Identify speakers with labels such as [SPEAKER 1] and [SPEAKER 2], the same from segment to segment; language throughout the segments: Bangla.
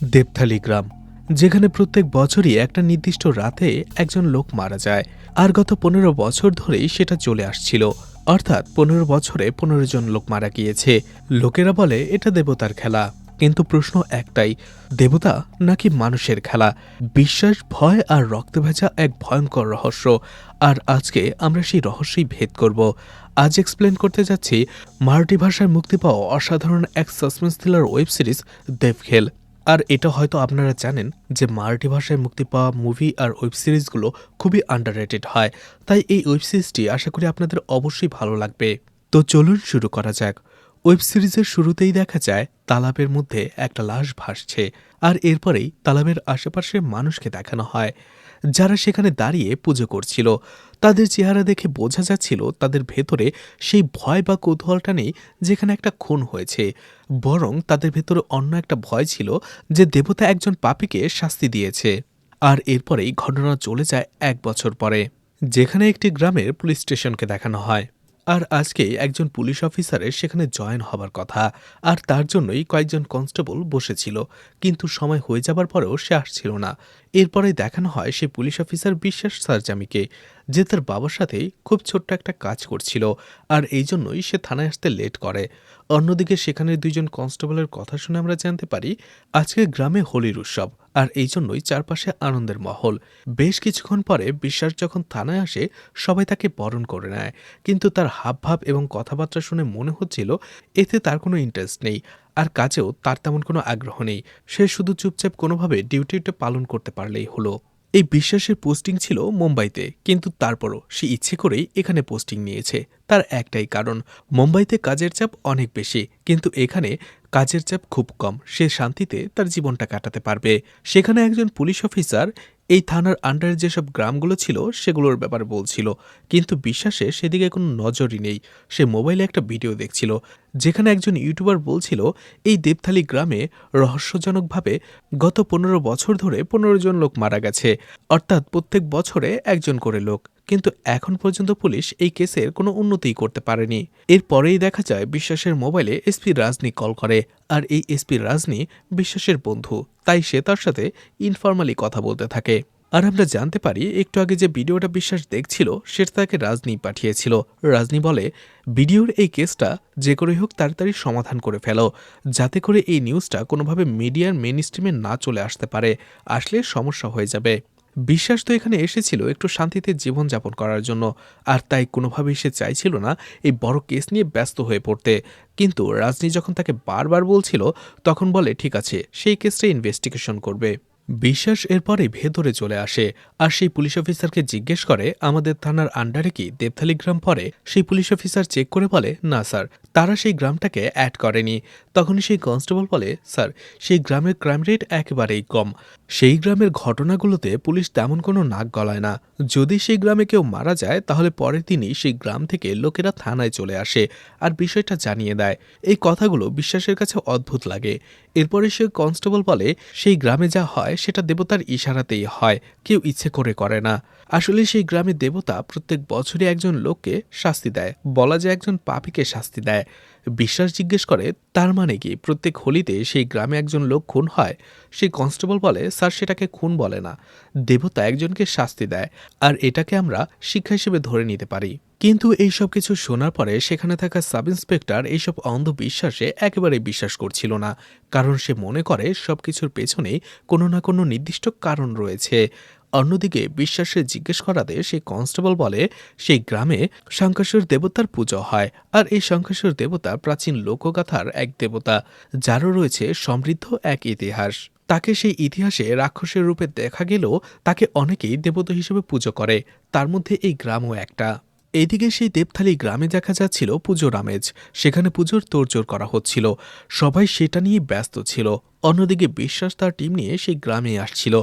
[SPEAKER 1] দেবথালি গ্রাম, যেখানে প্রত্যেক বছরই একটা নির্দিষ্ট রাতে একজন লোক মারা যায়। আর গত ১৫ বছর ধরেই সেটা চলে আসছিল। অর্থাৎ ১৫ বছরে ১৫ জন লোক মারা গিয়েছে। লোকেরা বলে এটা দেবতার খেলা, কিন্তু প্রশ্ন একটাই, দেবতা নাকি মানুষের খেলা? বিশ্বাস, ভয় আর রক্তে ভেজা এক ভয়ঙ্কর রহস্য। আর আজকে আমরা সেই রহস্যই ভেদ করব। আজ এক্সপ্লেন করতে যাচ্ছি মারাঠি ভাষায় মুক্তি পাওয়া অসাধারণ এক সাসপেন্স থ্রিলার ওয়েব সিরিজ দেবখেল। আর এটা হয়তো আপনারা জানেন যে মারাঠি ভাষায় মুক্তি পাওয়া মুভি আর ওয়েব সিরিজগুলো খুবই আন্ডাররেটেড হয়। তাই এই ওয়েব সিরিজটি আশা করি আপনাদের অবশ্যই ভালো লাগবে। তো চলুন শুরু করা যাক। ওয়েব সিরিজের শুরুতেই দেখা যায় তালাবের মধ্যে একটা লাশ ভাসছে, আর এরপরেই তালাবের আশেপাশে মানুষকে দেখানো হয় যারা সেখানে দাঁড়িয়ে পুজো করছিল। তাদের চেহারা দেখে বোঝা যাচ্ছিল তাদের ভেতরে সেই ভয় বা কৌতূহলটা নেই যেখানে একটা খুন হয়েছে, বরং তাদের ভেতরে অন্য একটা ভয় ছিল যে দেবতা একজন পাপীকে শাস্তি দিয়েছে। আর এরপরেই ঘটনা চলে যায় ১ বছর পরে, যেখানে একটি গ্রামের পুলিশ স্টেশনকে দেখানো হয়। আর আজকে একজন পুলিশ অফিসারের সেখানে জয়েন হবার কথা, আর তার জন্যই কয়েকজন কনস্টেবল বসেছিল, কিন্তু সময় হয়ে যাবার পরেও সে আসছিল না। এরপরে দেখানো হয় সেই পুলিশ অফিসার বিশ্বাস সারজামিকে, যে তার বাবার সাথে খুব ছোট্ট একটা কাজ করছিল, আর এই জন্যই সে থানায় আসতে লেট করে। অন্যদিকে সেখানে দুইজন কনস্টেবলের কথা শুনে আমরা জানতে পারি আজকে গ্রামে হোলির উৎসব, আর এই জন্যই চারপাশে আনন্দের মহল। বেশ কিছুক্ষণ পরে বিশ্বাস যখন থানায় আসে, সবাই তাকে বরণ করে নেয়, কিন্তু তার হাবভাব এবং কথাবার্তা শুনে মনে হচ্ছিল এতে তার কোনো ইন্টারেস্ট নেই, আর কাজেও তার তেমন কোনো আগ্রহ নেই। সে শুধু চুপচাপ কোনোভাবে ডিউটিটা পালন করতে পারলেই হলো। এই বিশ্বাসের পোস্টিং ছিল মুম্বাইতে, কিন্তু তারপরও সে ইচ্ছে করেই এখানে পোস্টিং নিয়েছে। তার একটাই কারণ, মুম্বাইতে কাজের চাপ অনেক বেশি, কিন্তু এখানে কাজের চাপ খুব কম। সে শান্তিতে তার জীবনটা কাটাতে পারবে। সেখানে একজন পুলিশ অফিসার এই থানার আন্ডারে যেসব গ্রামগুলো ছিল সেগুলোর ব্যাপারে বলছিল, কিন্তু বিশ্বাসে সেদিকে কোনো নজরই নেই। সে মোবাইলে একটা ভিডিও দেখছিল, যেখানে একজন ইউটিউবার বলছিল এই দেবথালি গ্রামে রহস্যজনকভাবে গত ১৫ বছর ধরে ১৫ জন লোক মারা গেছে, অর্থাৎ প্রত্যেক বছরে একজন করে লোক। কিন্তু এখন পর্যন্ত পুলিশ এই কেসের কোনো উন্নতিই করতে পারেনি। এরপরেই দেখা যায় বিশ্বাসের মোবাইলে এসপি রাজনী কল করে, আর এই এসপি রাজনী বিশ্বাসের বন্ধু, তাই সে তার সাথে ইনফরমালি কথা বলতে থাকে। আর আমরা জানতে পারি একটু আগে যে ভিডিওটা বিশ্বাস দেখছিল সেটা তাকে রাজনী পাঠিয়েছিল। রাজনী বলে ভিডিওর এই কেসটা যে করেই হোক তাড়াতাড়ি সমাধান করে ফেলো, যাতে করে এই নিউজটা কোনোভাবে মিডিয়ার মেন স্ট্রিমে না চলে আসতে পারে, আসলে সমস্যা হয়ে যাবে। বিশ্বাস তো এখানে এসেছিল একটু শান্তিতে জীবনযাপন করার জন্য, আর তাই কোনোভাবেই সে চাইছিল না এই বড় কেস নিয়ে ব্যস্ত হয়ে পড়তে। কিন্তু রাজনী যখন তাকে বারবার বলছিল, তখন বলে ঠিক আছে, সেই কেসটা ইনভেস্টিগেশন করবে। বিশ্বাস এরপরে ভেতরে চলে আসে, আর সেই পুলিশ অফিসারকে জিজ্ঞেস করে আমাদের থানার আন্ডারে কি দেবথালি গ্রাম পড়ে। সেই পুলিশ অফিসার চেক করে বলে না স্যার, তারা সেই গ্রামটাকে অ্যাড করেনি। তখনই সেই কনস্টেবল বলে স্যার, সেই গ্রামের ক্রাইম রেট একেবারেই কম। সেই গ্রামের ঘটনাগুলোতে পুলিশ তেমন কোনো নাক গলায় না। যদি সেই গ্রামে কেউ মারা যায় তাহলে পরের দিনই সেই গ্রাম থেকে লোকেরা থানায় চলে আসে আর বিষয়টা জানিয়ে দেয়। এই কথাগুলো বিশ্বাসের কাছে অদ্ভুত লাগে। এরপরে সে কনস্টেবল বলে সেই গ্রামে যা হয় সেটা দেবতার ইশারাতেই হয়, কেউ ইচ্ছে করে না। আসলে সেই গ্রামে দেবতা প্রত্যেক বছরই একজন লোককে শাস্তি দেয়, বলা যায় একজন পাপীকে শাস্তি দেয়। বিশ্বাস জিজ্ঞেস করে তার মানে কি প্রত্যেক হোলিতে সেই গ্রামে একজন লোক খুন হয়? সেই কনস্টেবল বলে স্যার, সেটাকে খুন বলে না, দেবতা একজনকে শাস্তি দেয়, আর এটাকে আমরা শিক্ষা হিসেবে ধরে নিতে পারি। কিন্তু এইসব কিছু শোনার পরে সেখানে থাকা সাব ইন্সপেক্টর এইসব অন্ধবিশ্বাসে একেবারে বিশ্বাস করছিল না, কারণ সে মনে করে সবকিছুর পেছনেই কোনো না কোনো নির্দিষ্ট কারণ রয়েছে। অন্যদিকে বিশ্বাসে জিজ্ঞেস করাতে সেই কনস্টেবল বলে সেই গ্রামে শঙ্কাসুর দেবতার পুজো হয়, আর এই শঙ্কাসুর দেবতা প্রাচীন লোকগাথার এক দেবতা, যারও রয়েছে সমৃদ্ধ এক ইতিহাস। তাকে সেই ইতিহাসে রাক্ষসের রূপে দেখা গেলেও তাকে অনেকেই দেবতা হিসেবে পুজো করে, তার মধ্যে এই গ্রামও একটা। এদিকে সেই দেবথালি গ্রামে দেখা যাচ্ছিল পুজোর আমেজ, সেখানে পুজোর তোড়জোড় করা হচ্ছিল, সবাই সেটা নিয়ে ব্যস্ত ছিল। অন্যদিকে বিশ্বাস তার টিম নিয়ে সেই গ্রামে আসছিল।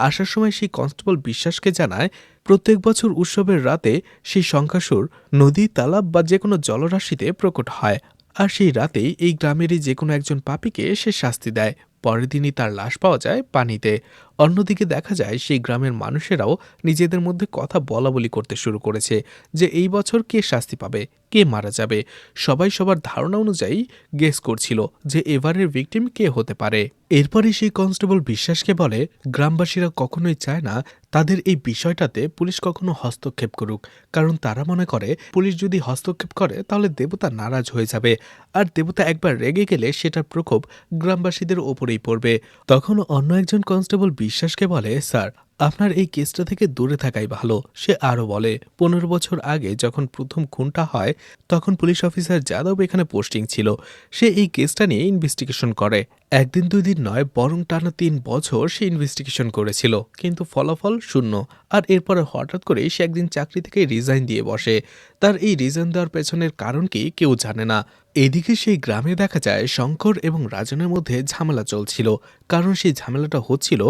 [SPEAKER 1] আসার সময় সেই কনস্টেবল বিশ্বাসকে জানায় প্রত্যেক বছর উৎসবের রাতে সেই শঙ্কাসুর নদী, তালাব বা যে কোনো জলরাশিতে প্রকট হয়, আর সেই রাতেই এই গ্রামেরই যে কোনো একজন পাপীকে সে শাস্তি দেয়। পরের দিনই তার লাশ পাওয়া যায় পানিতে। অন্যদিকে দেখা যায় সেই গ্রামের মানুষেরাও নিজেদের মধ্যে কথা বলাবলি করতে শুরু করেছে যে এই বছর কে শাস্তি পাবে, কে মারা যাবে। সবাই সবার ধারণা অনুযায়ী গেস করছিল যে এবারের ভিকটিম কে হতে পারে। এরপরে সেই কনস্টেবল বিশ্বাসকে বলে গ্রামবাসীরা কখনোই চায় না তাদের এই বিষয়টাতে পুলিশ কখনো হস্তক্ষেপ করুক, কারণ তারা মনে করে পুলিশ যদি হস্তক্ষেপ করে তাহলে দেবতা নারাজ হয়ে যাবে, আর দেবতা একবার রেগে গেলে সেটার প্রকোপ গ্রামবাসীদের ওপরেই পড়বে। তখন অন্য একজন কনস্টেবল বিশ্বাসকে বলে, স্যার আপনার এই কেসটা থেকে দূরে থাকাই ভালো। সে আরও বলে 15 বছর আগে যখন প্রথম খুনটা হয় তখন পুলিশ অফিসার যাদব এখানে পোস্টিং ছিল। সে এই কেসটা নিয়ে ইনভেস্টিগেশন করে। একদিন দুই দিন নয়, বরং টানা 3 বছর সে ইনভেস্টিগেশন করেছিল, কিন্তু ফলাফল শূন্য। আর এরপরে হঠাৎ করে সে একদিন চাকরি থেকে রিজাইন দিয়ে বসে। তার এই রিজাইন দেওয়ার পেছনের কারণ কি কেউ জানে না। এদিকে সেই গ্রামে দেখা যায় শঙ্কর এবং রাজনের মধ্যে ঝামেলা চলছিল, কারণ সেই ঝামেলাটা হচ্ছিল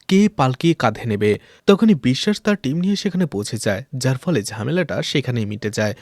[SPEAKER 1] কে পালকি কাঁধে নেবে। তখনই বিশ্বাস তার টিম নিয়ে সেখানে পৌঁছে যায়, যার ফলে ঝামেলাটা সেখানেই মিটে যায়।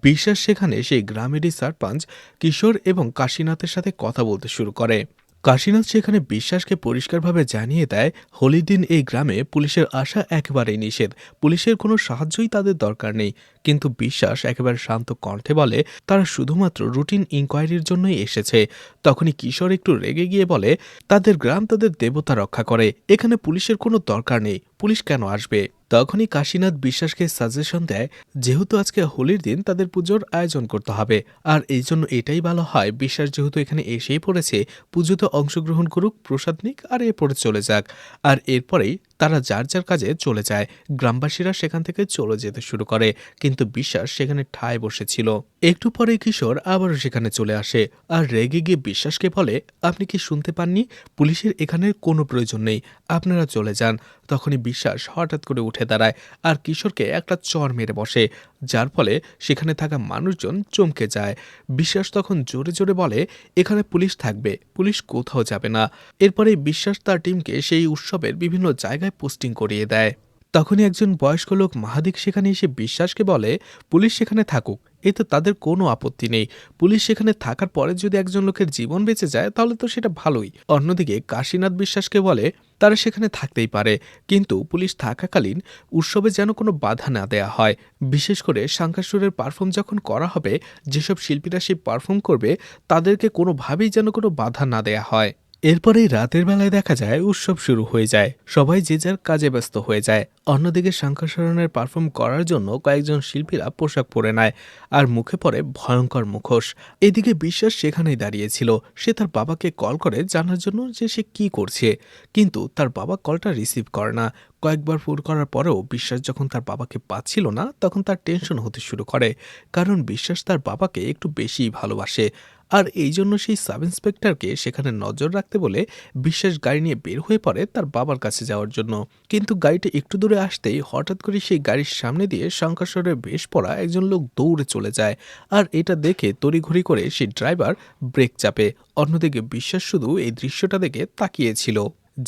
[SPEAKER 1] বিশ্বাস সেখানে সেই গ্রামেরই সারপঞ্চ কিশোর এবং কাশীনাথের সাথে কথা বলতে শুরু করে। কাশীনাথ সেখানে বিশ্বাসকে পরিষ্কারভাবে জানিয়ে দেয় হোলির দিন এই গ্রামে পুলিশের আসা একেবারেই নিষেধ, পুলিশের কোনো সাহায্যই তাদের দরকার নেই। কিন্তু বিশ্বাস একেবারে শান্ত কণ্ঠে বলে তারা শুধুমাত্র রুটিন ইনকোয়ারির জন্যই এসেছে। তখনই কিশোর একটু রেগে গিয়ে বলে তাদের গ্রাম তাদের দেবতা রক্ষা করে, এখানে পুলিশের কোনো দরকার নেই, পুলিশ কেন আসবে। তখনই কাশীনাথ বিশ্বাসকে সাজেশন দেয় যেহেতু আজকে হোলির দিন তাদের পুজোর আয়োজন করতে হবে, আর এই জন্য এটাই ভালো হয় বিশ্বাস যেহেতু এখানে এসেই পড়েছে পুজোতে অংশগ্রহণ করুক, প্রসাদ নিক আর এরপরে চলে যাক। আর এরপরেই তারা যার যার কাজে চলে যায়। গ্রামবাসীরা সেখান থেকে চলে যেতে শুরু করে, কিন্তু বিশ্বাস সেখানে ঠায় বসেছিল। একটু পরে কিশোর আবারও সেখানে চলে আসে আর রেগে গিয়ে বিশ্বাসকে বলে আপনি কি শুনতে পাননি, পুলিশের এখানে কোনো প্রয়োজন নেই, আপনারা চলে যান। তখনই বিশ্বাস হঠাৎ করে উঠে দাঁড়ায় আর কিশোরকে একটা চড় মেরে বসে, যার ফলে সেখানে থাকা মানুষজন চমকে যায়। বিশ্বাস তখন জোরে জোরে বলে এখানে পুলিশ থাকবে, পুলিশ কোথাও যাবে না। এরপরে বিশ্বাস তার টিমকে সেই উৎসবের বিভিন্ন জায়গায় পোস্টিং করিয়ে দেয়। তখনই একজন বয়স্ক লোক মাহাদিক সেখানে এসে বিশ্বাসকে বলে পুলিশ সেখানে থাকুক, এতে তাদের কোনো আপত্তি নেই। পুলিশ সেখানে থাকার পরে যদি একজন লোকের জীবন বেঁচে যায় তাহলে তো সেটা ভালোই। অন্যদিকে কাশীনাথ বিশ্বাসকে বলে তারা সেখানে থাকতেই পারে, কিন্তু পুলিশ থাকাকালীন উৎসবে যেন কোনো বাধা না দেয়া হয়। বিশেষ করে শঙ্কাসুরের পারফর্ম যখন করা হবে, যেসব শিল্পীরা সেই পারফর্ম করবে তাদেরকে কোনোভাবেই যেন কোনো বাধা না দেয়া হয়। এরপরেই রাতের বেলায় দেখা যায় উৎসব শুরু হয়ে যায়, সবাই যে যার কাজে ব্যস্ত হয়ে যায়। অন্যদিকে শঙ্করশরণের পারফর্ম করার জন্য কয়েকজন শিল্পীরা পোশাক পরে নেয় আর মুখে পরে ভয়ঙ্কর মুখোশ। এদিকে বিশ্বাস সেখানেই দাঁড়িয়েছিল। সে তার বাবাকে কল করে জানার জন্য যে সে কি করছে, কিন্তু তার বাবা কলটা রিসিভ করে না। কয়েকবার ফোন করার পরেও বিশ্বাস যখন তার বাবাকে পাচ্ছিল না তখন তার টেনশন হতে শুরু করে, কারণ বিশ্বাস তার বাবাকে একটু বেশিই ভালোবাসে। আর এই জন্য সেই সাব ইন্সপেক্টরকে সেখানে নজর রাখতে বলে বিশ্বাস গাড়ি নিয়ে বের হয়ে পড়ে তার বাবার কাছে যাওয়ার জন্য। কিন্তু গাড়িটা একটু দূরে আসতেই হঠাৎ করে সেই গাড়ির সামনে দিয়ে শঙ্করশরের বেশ পড়া একজন লোক দৌড়ে চলে যায়, আর এটা দেখে তড়িঘড়ি করে সেই ড্রাইভার ব্রেক চাপে। অন্যদিকে বিশ্বাস শুধু এই দৃশ্যটা দেখে তাকিয়েছিল।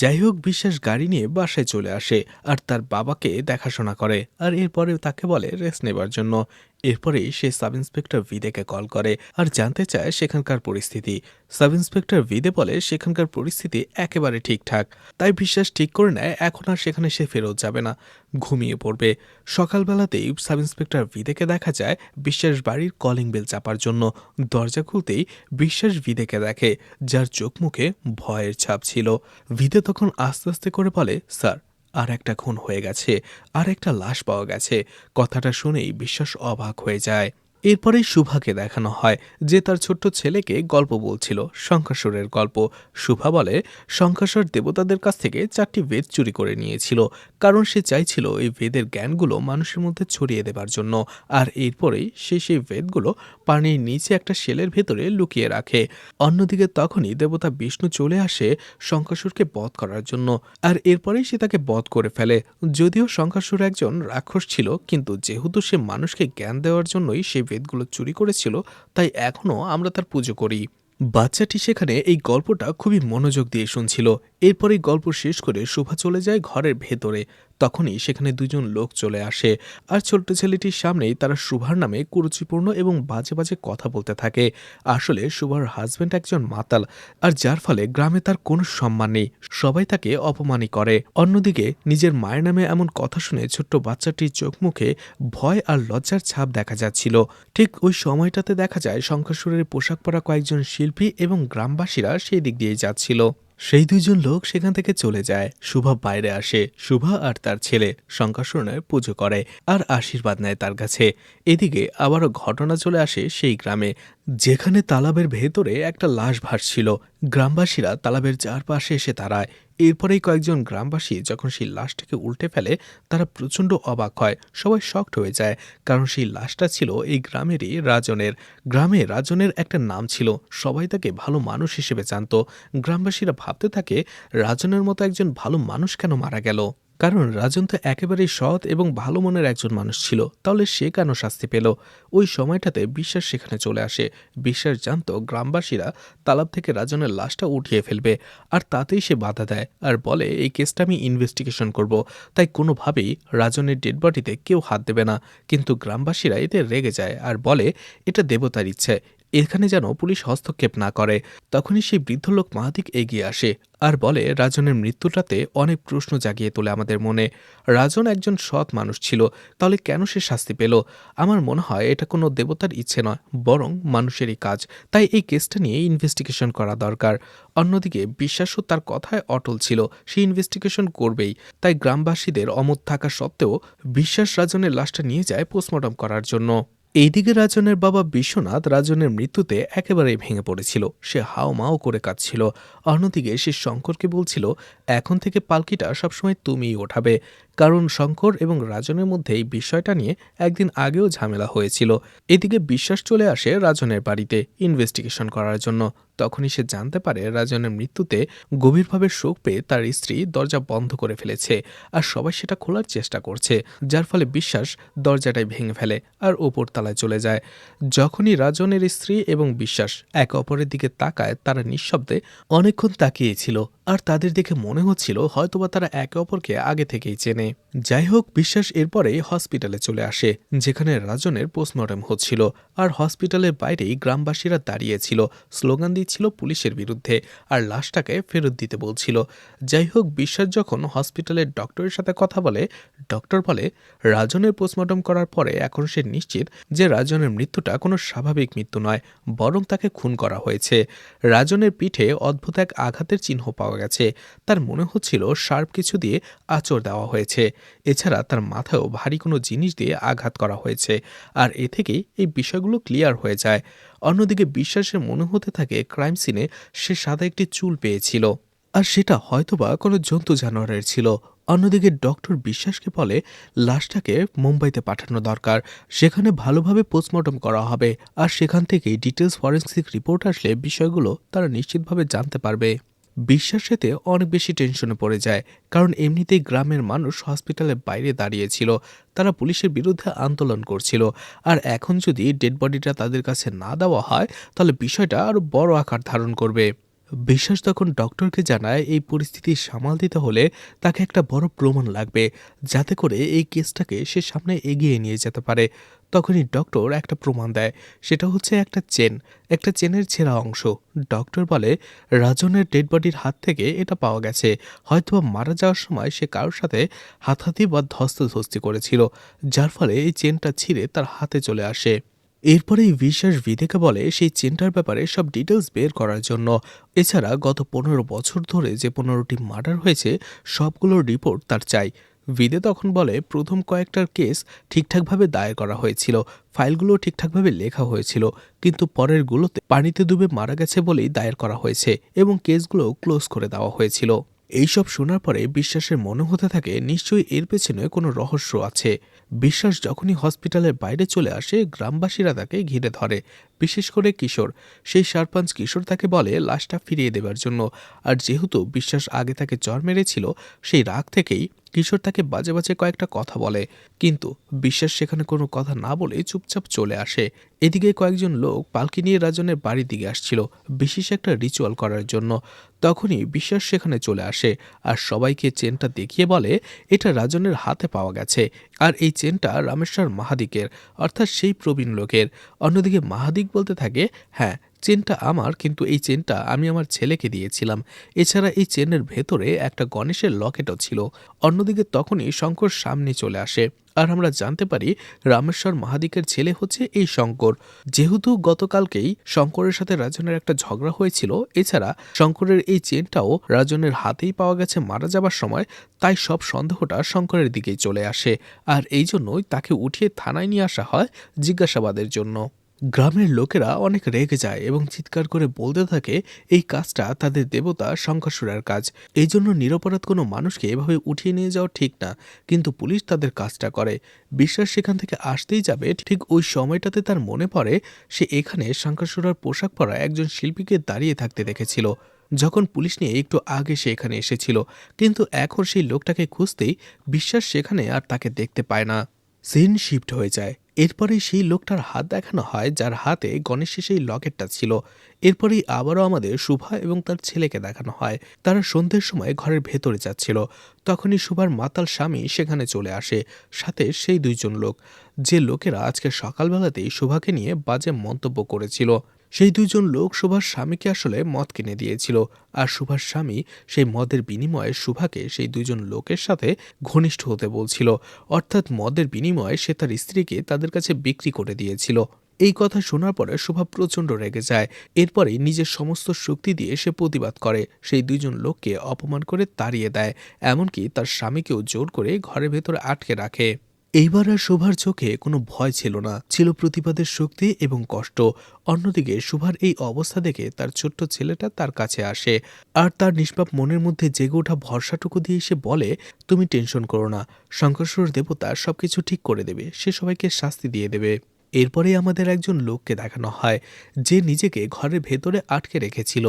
[SPEAKER 1] যাই হোক, বিশ্বাস গাড়ি নিয়ে বাসায় চলে আসে আর তার বাবাকে দেখাশোনা করে, আর এরপরে তাকে বলে রেস্ট নেবার জন্য। এরপরেই সে সাব ইন্সপেক্টর ভিদেকে কল করে আর জানতে চায় সেখানকার পরিস্থিতি। সাব ইন্সপেক্টর ভিদে বলে সেখানকার পরিস্থিতি একেবারে ঠিকঠাক। তাই বিশ্বাস ঠিক করে নেয় এখন আর সেখানে সে ফেরত যাবে না, ঘুমিয়ে পড়বে। সকালবেলাতেই সাব ইন্সপেক্টর ভিদেকে দেখা যায় বিশ্বাস বাড়ির কলিং বেল চাপার জন্য। দরজা খুলতেই বিশ্বাস ভিদেকে দেখে, যার চোখ মুখে ভয়ের ছাপ ছিল। ভিদে তখন আস্তে আস্তে করে বলে, স্যার আর একটা খুন হয়ে গেছে, আর একটা লাশ পাওয়া গেছে। কথাটা শুনেই বিশ্বাস অবাক হয়ে যায়। এরপরেই শুভাকে দেখানো হয় যে তার ছোট্ট ছেলেকে গল্প বলছিল, শঙ্কাসুরের গল্প। শুভা বলে শঙ্কাসুর দেবতাদের কাছ থেকে 4টি বেদ চুরি করে নিয়েছিল, কারণ সে চাইছিল এই বেদের জ্ঞানগুলো মানুষের মধ্যে ছড়িয়ে দেবার জন্য। আর এরপরেই সে সেই বেদগুলো পানির নিচে একটা শেলের ভেতরে লুকিয়ে রাখে। অন্যদিকে তখনই দেবতা বিষ্ণু চলে আসে শঙ্কাসুরকে বধ করার জন্য, আর এরপরেই সে তাকে বধ করে ফেলে। যদিও শঙ্কাসুর একজন রাক্ষস ছিল, কিন্তু যেহেতু সে মানুষকে জ্ঞান দেওয়ার জন্যই সে বেদগুলো চুরি করেছিল, তাই এখনো আমরা তার পুজো করি। বাচ্চাটি সেখানে এই গল্পটা খুবই মনোযোগ দিয়ে শুনছিল। এরপরেই গল্প শেষ করে শোভা চলে যায় ঘরের ভেতরে। তখনই সেখানে দুজন লোক চলে আসে আর ছোট্ট ছেলেটির সামনেই তারা শুভার নামে কুরুচিপূর্ণ এবং বাজে বাজে কথা বলতে থাকে। আসলে শুভার হাজবেন্ড একজন মাতাল, আর যার ফলে গ্রামে তার কোনো সম্মান নেই, সবাই তাকে অপমানই করে। অন্যদিকে নিজের মায়ের নামে এমন কথা শুনে ছোট্ট বাচ্চাটির চোখ মুখে ভয় আর লজ্জার ছাপ দেখা যাচ্ছিল। ঠিক ওই সময়টাতে দেখা যায় শঙ্খাসুরের পোশাক পরা কয়েকজন শিল্পী এবং গ্রামবাসীরা সেই দিক দিয়ে যাচ্ছিল। সেই দুইজন লোক সেখান থেকে চলে যায়। শুভা বাইরে আসে। শুভা আর তার ছেলে শঙ্কাসুরের পুজো করে আর আশীর্বাদ নেয় তার কাছে। এদিকে আবারও ঘটনা চলে আসে সেই গ্রামে, যেখানে তালাবের ভেতরে একটা লাশ ভাসছিল। গ্রামবাসীরা তালাবের চারপাশে এসে দাঁড়ায়। এরপরেই কয়েকজন গ্রামবাসী যখন সেই লাশটাকে উল্টে ফেলে, তারা প্রচণ্ড অবাক হয়, সবাই শকড হয়ে যায়। কারণ সেই লাশটা ছিল এই গ্রামেরই রাজনের। গ্রামে রাজনের একটা নাম ছিল, সবাই তাকে ভালো মানুষ হিসেবে জানত। গ্রামবাসীরা ভাবতে থাকে, রাজনের মতো একজন ভালো মানুষ কেন মারা গেল? কারণ রাজন তো একেবারেই সৎ এবং ভালো মনের একজন মানুষ ছিল, তাহলে সে কেন শাস্তি পেল? ওই সময়টাতে বিশ্বাস সেখানে চলে আসে। বিশ্বাস জানত গ্রামবাসীরা তালাব থেকে রাজনের লাশটা উঠিয়ে ফেলবে, আর তাতেই সে বাধা দেয় আর বলে এই কেসটা আমি ইনভেস্টিগেশন করব, তাই কোনোভাবেই রাজনের ডেড বডিতে কেউ হাত দেবে না। কিন্তু গ্রামবাসীরা এতে রেগে যায় আর বলে এটা দেবতার ইচ্ছে, এখানে যেন পুলিশ হস্তক্ষেপ না করে। তখনই সেই বৃদ্ধ লোক মাহাদিক এগিয়ে আসে আর বলে রাজনের মৃত্যুটাতে অনেক প্রশ্ন জাগিয়ে তোলে আমাদের মনে। রাজন একজন সৎ মানুষ ছিল, তাহলে কেন সে শাস্তি পেল? আমার মনে হয় এটা কোনো দেবতার ইচ্ছে নয়, বরং মানুষেরই কাজ। তাই এই কেসটা নিয়ে ইনভেস্টিগেশন করা দরকার। অন্যদিকে বিশ্বাসও তার কথায় অটল ছিল, সে ইনভেস্টিগেশন করবেই। তাই গ্রামবাসীদের অমত থাকা সত্ত্বেও বিশ্বাস রাজনের লাশটা নিয়ে যায় পোস্টমর্টম করার জন্য। এইদিকে রাজনের বাবা বিশ্বনাথ রাজনের মৃত্যুতে একেবারেই ভেঙে পড়েছিল। সে হাও-মাও করে কাঁদছিল। অন্যদিকে সে শঙ্করকে বলছিল, এখন থেকে পালকিটা সবসময় তুমিই ওঠাবে। কারণ শঙ্কর এবং রাজনের মধ্যে এই বিষয়টা নিয়ে একদিন আগেও ঝামেলা হয়েছিল। এদিকে বিশ্বাস চলে আসে রাজনের বাড়িতে ইনভেস্টিগেশন করার জন্য। তখনই সে জানতে পারে রাজনের মৃত্যুতে গভীরভাবে শোক পেয়ে তার স্ত্রী দরজা বন্ধ করে ফেলেছে, আর সবাই সেটা খোলার চেষ্টা করছে, যার ফলে বিশ্বাস দরজাটাই ভেঙে ফেলে আর ওপর তলায় চলে যায়। যখনই রাজনের স্ত্রী এবং বিশ্বাস একে অপরের দিকে তাকায়, তারা নিঃশব্দে অনেকক্ষণ তাকিয়েছিল, আর তাদের দেখে মনে হচ্ছিল হয়তোবা তারা একে অপরকে আগে থেকেই চেনে। যাই হোক, বিশ্বাস এরপরে হসপিটালে চলে আসে, যেখানে রাজনের পোস্টমর্টম হচ্ছিল, আর হসপিটালের বাইরেই গ্রামবাসীরা দাঁড়িয়েছিল, স্লোগান দিচ্ছিল পুলিশের বিরুদ্ধে, আর লাশটাকে ফেরত দিতে বলছিল। যাই হোক, বিশ্বাস যখন হসপিটালের ডক্টরের সাথে কথা বলে, ডক্টর বলে রাজনের পোস্টমর্টম করার পরে এখন সে নিশ্চিত যে রাজনের মৃত্যুটা কোনো স্বাভাবিক মৃত্যু নয়, বরং তাকে খুন করা হয়েছে। রাজনের পিঠে অদ্ভুত এক আঘাতের চিহ্ন পাওয়া গেছে। তার মনে হচ্ছিল শার্প কিছু দিয়ে আঁচড় দেওয়া হয়েছে। এছাড়া তার মাথায়ও ভারী কোনো জিনিস দিয়ে আঘাত করা হয়েছে, আর এ থেকেই এই বিষয়গুলো ক্লিয়ার হয়ে যায়। অন্যদিকে বিশ্বাসের মনে হতে থাকে ক্রাইম সিনে সে সাদা একটি চুল পেয়েছিল, আর সেটা হয়তোবা কোনো জন্তু জানোয়ারের ছিল। অন্যদিকে ডক্টর বিশ্বাসকে বলে লাশটাকে মুম্বাইতে পাঠানো দরকার, সেখানে ভালোভাবে পোস্টমর্টম করা হবে, আর সেখান থেকেই ডিটেলস ফরেন্সিক রিপোর্ট আসলে বিষয়গুলো তারা নিশ্চিতভাবে জানতে পারবে। বিশ্বাস এতে অনেক বেশি টেনশনে পড়ে যায়, কারণ এমনিতেই গ্রামের মানুষ হসপিটালের বাইরে দাঁড়িয়েছিল, তারা পুলিশের বিরুদ্ধে আন্দোলন করছিল, আর এখন যদি ডেড বডিটা তাদের কাছে না দেওয়া হয়, তাহলে বিষয়টা আরো বড় আকার ধারণ করবে। বিশ্বাস তখন ডক্টরকে জানায় এই পরিস্থিতি সামাল দিতে হলে তাকে একটা বড় প্রমাণ লাগবে, যাতে করে এই কেসটাকে সে সামনে এগিয়ে নিয়ে যেতে পারে। তখনই ডক্টর একটা প্রমাণ দেয়, সেটা হচ্ছে একটা চেনের ছেঁড়া অংশ। ডক্টর বলে রাজনের ডেড বডির হাত থেকে এটা পাওয়া গেছে, হয়তোবা মারা যাওয়ার সময় সে কারোর সাথে হাতাহাতি বা ধস্তাধস্তি করেছিল, যার ফলে এই চেনটা ছিঁড়ে তার হাতে চলে আসে। এরপরেই বিশ্বাস বিদেকে বলে সেই চেনটার ব্যাপারে সব ডিটেলস বের করার জন্য। এছাড়া গত 15 বছর ধরে যে 15টি মার্ডার হয়েছে, সবগুলোর রিপোর্ট তার চাই। বিদে তখন বলে প্রথম কয়েকটার কেস ঠিকঠাকভাবে দায়ের করা হয়েছিল, ফাইলগুলো ঠিকঠাকভাবে লেখা হয়েছিল, কিন্তু পরের গুলোতে পানিতে ডুবে মারা গেছে বলেই দায়ের করা হয়েছে এবং কেসগুলো ক্লোজ করে দেওয়া হয়েছিল। এইসব শোনার পরে বিশ্বাসের মনে হতে থাকে নিশ্চয়ই এর পেছনে কোনো রহস্য আছে। বিশ্বাস যখনই হসপিটালের বাইরে চলে আসে, গ্রামবাসীরা তাকে ঘিরে ধরে, বিশেষ করে কিশোর। সেই সারপাঞ্চ কিশোর তাকে বলে লাশটা ফিরিয়ে দেবার জন্য, আর যেহেতু বিশ্বাস আগে তাকে চর মেরেছিল, সেই রাগ থেকেই কিশোর তাকে বাজে বাজে কয়েকটা কথা বলে, কিন্তু বিশ্বাস সেখানে কোনো কথা না বলে চুপচাপ চলে আসে। এদিকে কয়েকজন লোক পালকি নিয়ে রাজনের বাড়ির দিকে আসছিল বিশেষ একটা রিচুয়াল করার জন্য। তখনই বিশ্বাস সেখানে চলে আসে আর সবাইকে চেনটা দেখিয়ে বলে এটা রাজনের হাতে পাওয়া গেছে, আর এই চেনটা রামেশ্বর মাহাদিকের, অর্থাৎ সেই প্রবীণ লোকের। অন্যদিকে মাহাদিক বলতে থাকে, হ্যাঁ চেনটা আমার, কিন্তু এই চেনটা আমি আমার ছেলেকে দিয়েছিলাম। এছাড়া এই চেনের ভেতরে একটা গণেশের লকেটও ছিল। অন্যদিকে তখনই শঙ্কর সামনে চলে আসে আর আমরা জানতে পারি রামেশ্বর মাহাদিকের ছেলে হচ্ছে এই শঙ্কর। যেহেতু গতকালকেই শঙ্করের সাথে রাজনের একটা ঝগড়া হয়েছিল, এছাড়া শঙ্করের এই চেনটাও রাজনের হাতেই পাওয়া গেছে মারা যাবার সময়, তাই সব সন্দেহটা শঙ্করের দিকেই চলে আসে। আর এই জন্যই তাকে উঠিয়ে থানায় নিয়ে আসা হয় জিজ্ঞাসাবাদের জন্য। গ্রামের লোকেরা অনেক রেগে যায় এবং চিৎকার করে বলতে থাকে এই কাজটা তাদের দেবতা শঙ্করসুরের কাজ, এই জন্য নিরপরাধ কোনো মানুষকে এভাবে উঠিয়ে নিয়ে যাওয়া ঠিক না। কিন্তু পুলিশ তাদের কাজটা করে। বিশ্বাস সেখান থেকে আসতেই যাবে, ঠিক ওই সময়টাতে তার মনে পড়ে সে এখানে শঙ্করসুরার পোশাক পরা একজন শিল্পীকে দাঁড়িয়ে থাকতে দেখেছিল যখন পুলিশ নিয়ে একটু আগে সে এখানে এসেছিল। কিন্তু এখন সেই লোকটাকে খুঁজতেই বিশ্বাস সেখানে আর তাকে দেখতে পায় না। সিন শিফট হয়ে যায়। এরপরে সেই লোকটার হাত দেখানো হয় যার হাতে গণেশের সেই লকেটটা ছিল। এরপরেই আবারও আমাদের শুভা এবং তার ছেলেকে দেখানো হয়। তারা সন্ধ্যের সময় ঘরের ভেতরে যাচ্ছিল। তখনই শুভার মাতাল স্বামী সেখানে চলে আসে, সাথে সেই দুইজন লোক যে লোকেরা আজকে সকালবেলাতেই শুভাকে নিয়ে বাজে মন্তব্য করেছিল। সেই দুইজন লোক শুভার স্বামীকে আসলে মদ কিনে দিয়েছিল, আর শুভার স্বামী সেই মদের বিনিময়ে শুভাকে সেই দুইজন লোকের সাথে ঘনিষ্ঠ হতে বলছিল, অর্থাৎ মদের বিনিময়ে সে তার স্ত্রীকে তাদের কাছে বিক্রি করে দিয়েছিল। এই কথা শোনার পরে শুভা প্রচণ্ড রেগে যায়। এরপরে নিজের সমস্ত শক্তি দিয়ে সে প্রতিবাদ করে, সেই দুইজন লোককে অপমান করে তাড়িয়ে দেয়, এমনকি তার স্বামীকেও জোর করে ঘরের ভেতরে আটকে রাখে। এইবার আর শোভার চোখে কোনো ভয় ছিল না, ছিল প্রতিবাদের শক্তি এবং কষ্ট। অন্যদিকে শোভার এই অবস্থা দেখে তার ছোট্ট ছেলেটা তার কাছে আসে আর তার নিষ্পাপ মনের মধ্যে জেগে ওঠা ভরসাটুকু দিয়ে সে বলে, তুমি টেনশন করো না, শঙ্করসুর দেবতা সবকিছু ঠিক করে দেবে, সে সবাইকে শাস্তি দিয়ে দেবে। এরপরে আমাদের একজন লোককে দেখানো হয় যে নিজেকে ঘরের ভেতরে আটকে রেখেছিল।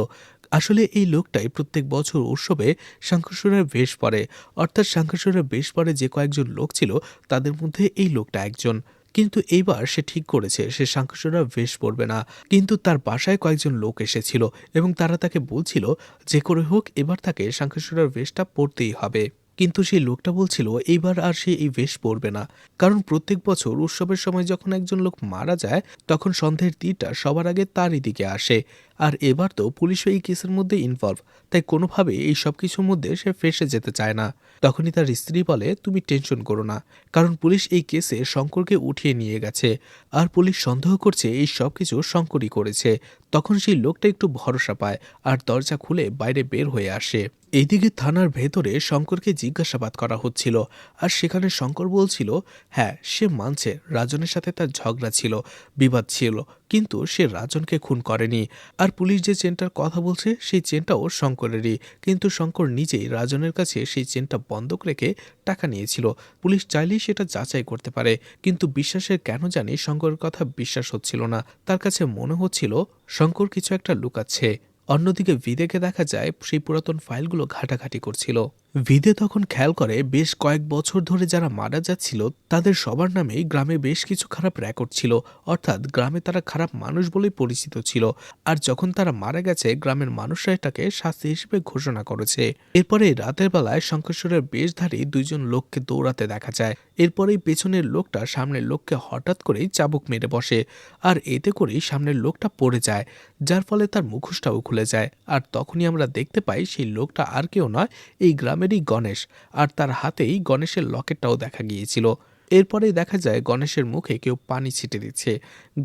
[SPEAKER 1] আসলে এই লোকটাই প্রত্যেক বছর উৎসবে শঙ্করসুরের বেশ পরে, অর্থাৎ শঙ্করসুরের বেশ পরে যে কয়েকজন লোক ছিল তাদের মধ্যে এই লোকটা একজন। কিন্তু এইবার সে ঠিক করেছে সে শঙ্করসুরের বেশ পড়বে না। কিন্তু তার বাসায় কয়েকজন লোক এসেছিল এবং তারা তাকে বলছিল যে করে হোক এবার তাকে শঙ্করসুরের বেশটা পড়তেই হবে। কিন্তু সেই লোকটা বলছিল এইবার আর সে এই বেশ পড়বে না, কারণ প্রত্যেক বছর উৎসবের সময় যখন একজন লোক মারা যায় তখন সন্ধ্যের তীরটা সবার আগে তারই দিকে আসে। আর এবার তো পুলিশও এই কেসের মধ্যে ইনভলভ, তাই কোনোভাবে এই সব কিছুর মধ্যে সে ফেসে যেতে চায় না। তখনই তার স্ত্রী বলে, তুমি টেনশন করো না, কারণ পুলিশ এই কেসে শঙ্করকে উঠিয়ে নিয়ে গেছে আর পুলিশ সন্দেহ করছে এই সব কিছু শঙ্করই করেছে। তখন সেই লোকটা একটু ভরসা পায় আর দরজা খুলে বাইরে বের হয়ে আসে। এইদিকে থানার ভেতরে শঙ্করকে জিজ্ঞাসাবাদ করা হচ্ছিল আর সেখানে শঙ্কর বলছিল হ্যাঁ সে মানছে রাজনের সাথে তার ঝগড়া ছিল, বিবাদ ছিল, কিন্তু সে রাজনকে খুন করেনি। আর পুলিশ যে চেনটার কথা বলছে সেই চেনটাও শঙ্করেরই, কিন্তু শঙ্কর নিজেই রাজনের কাছে সেই চেনটা বন্ধক রেখে টাকা নিয়েছিল। পুলিশ চাইলেই সেটা যাচাই করতে পারে, কিন্তু বিশ্বাসের কেন জানি শঙ্করের কথা বিশ্বাস হচ্ছিল না। তার কাছে মনে হচ্ছিল শঙ্কর কিছু একটা লুকাচ্ছে। অন্যদিকে ভিদেকে দেখা যায় সেই পুরাতন ফাইলগুলো ঘাটাঘাটি করছিল। ভিদে তখন খেয়াল করে বেশ কয়েক বছর ধরে যারা মারা যাচ্ছিল তাদের সবার নামেই গ্রামে বেশ কিছু খারাপ রেকর্ড ছিল, অর্থাৎ গ্রামে তারা খারাপ মানুষ বলেই পরিচিত ছিল। আর যখন তারা মারা গেছে গ্রামের মানুষরা এটাকে শাস্তি হিসেবে ঘোষণা করেছে। এরপরে রাতের বেলায় শঙ্করেশ্বরের বেশধারী দুইজন লোককে দৌড়াতে দেখা যায়। এরপরেই পেছনের লোকটা সামনের লোককে হঠাৎ করেই চাবুক মেরে বসে, আর এতে করেই সামনের লোকটা পড়ে যায়, যার ফলে তার মুখোশটাও খুলে যায়। আর তখনই আমরা দেখতে পাই সেই লোকটা আর কেউ নয়, এই গ্রামেরই গণেশ, আর তার হাতেই গণেশের লকেটটাও দেখা গিয়েছিল। এরপরেই দেখা যায় গণেশের মুখে কেউ পানি ছিটে দিচ্ছে।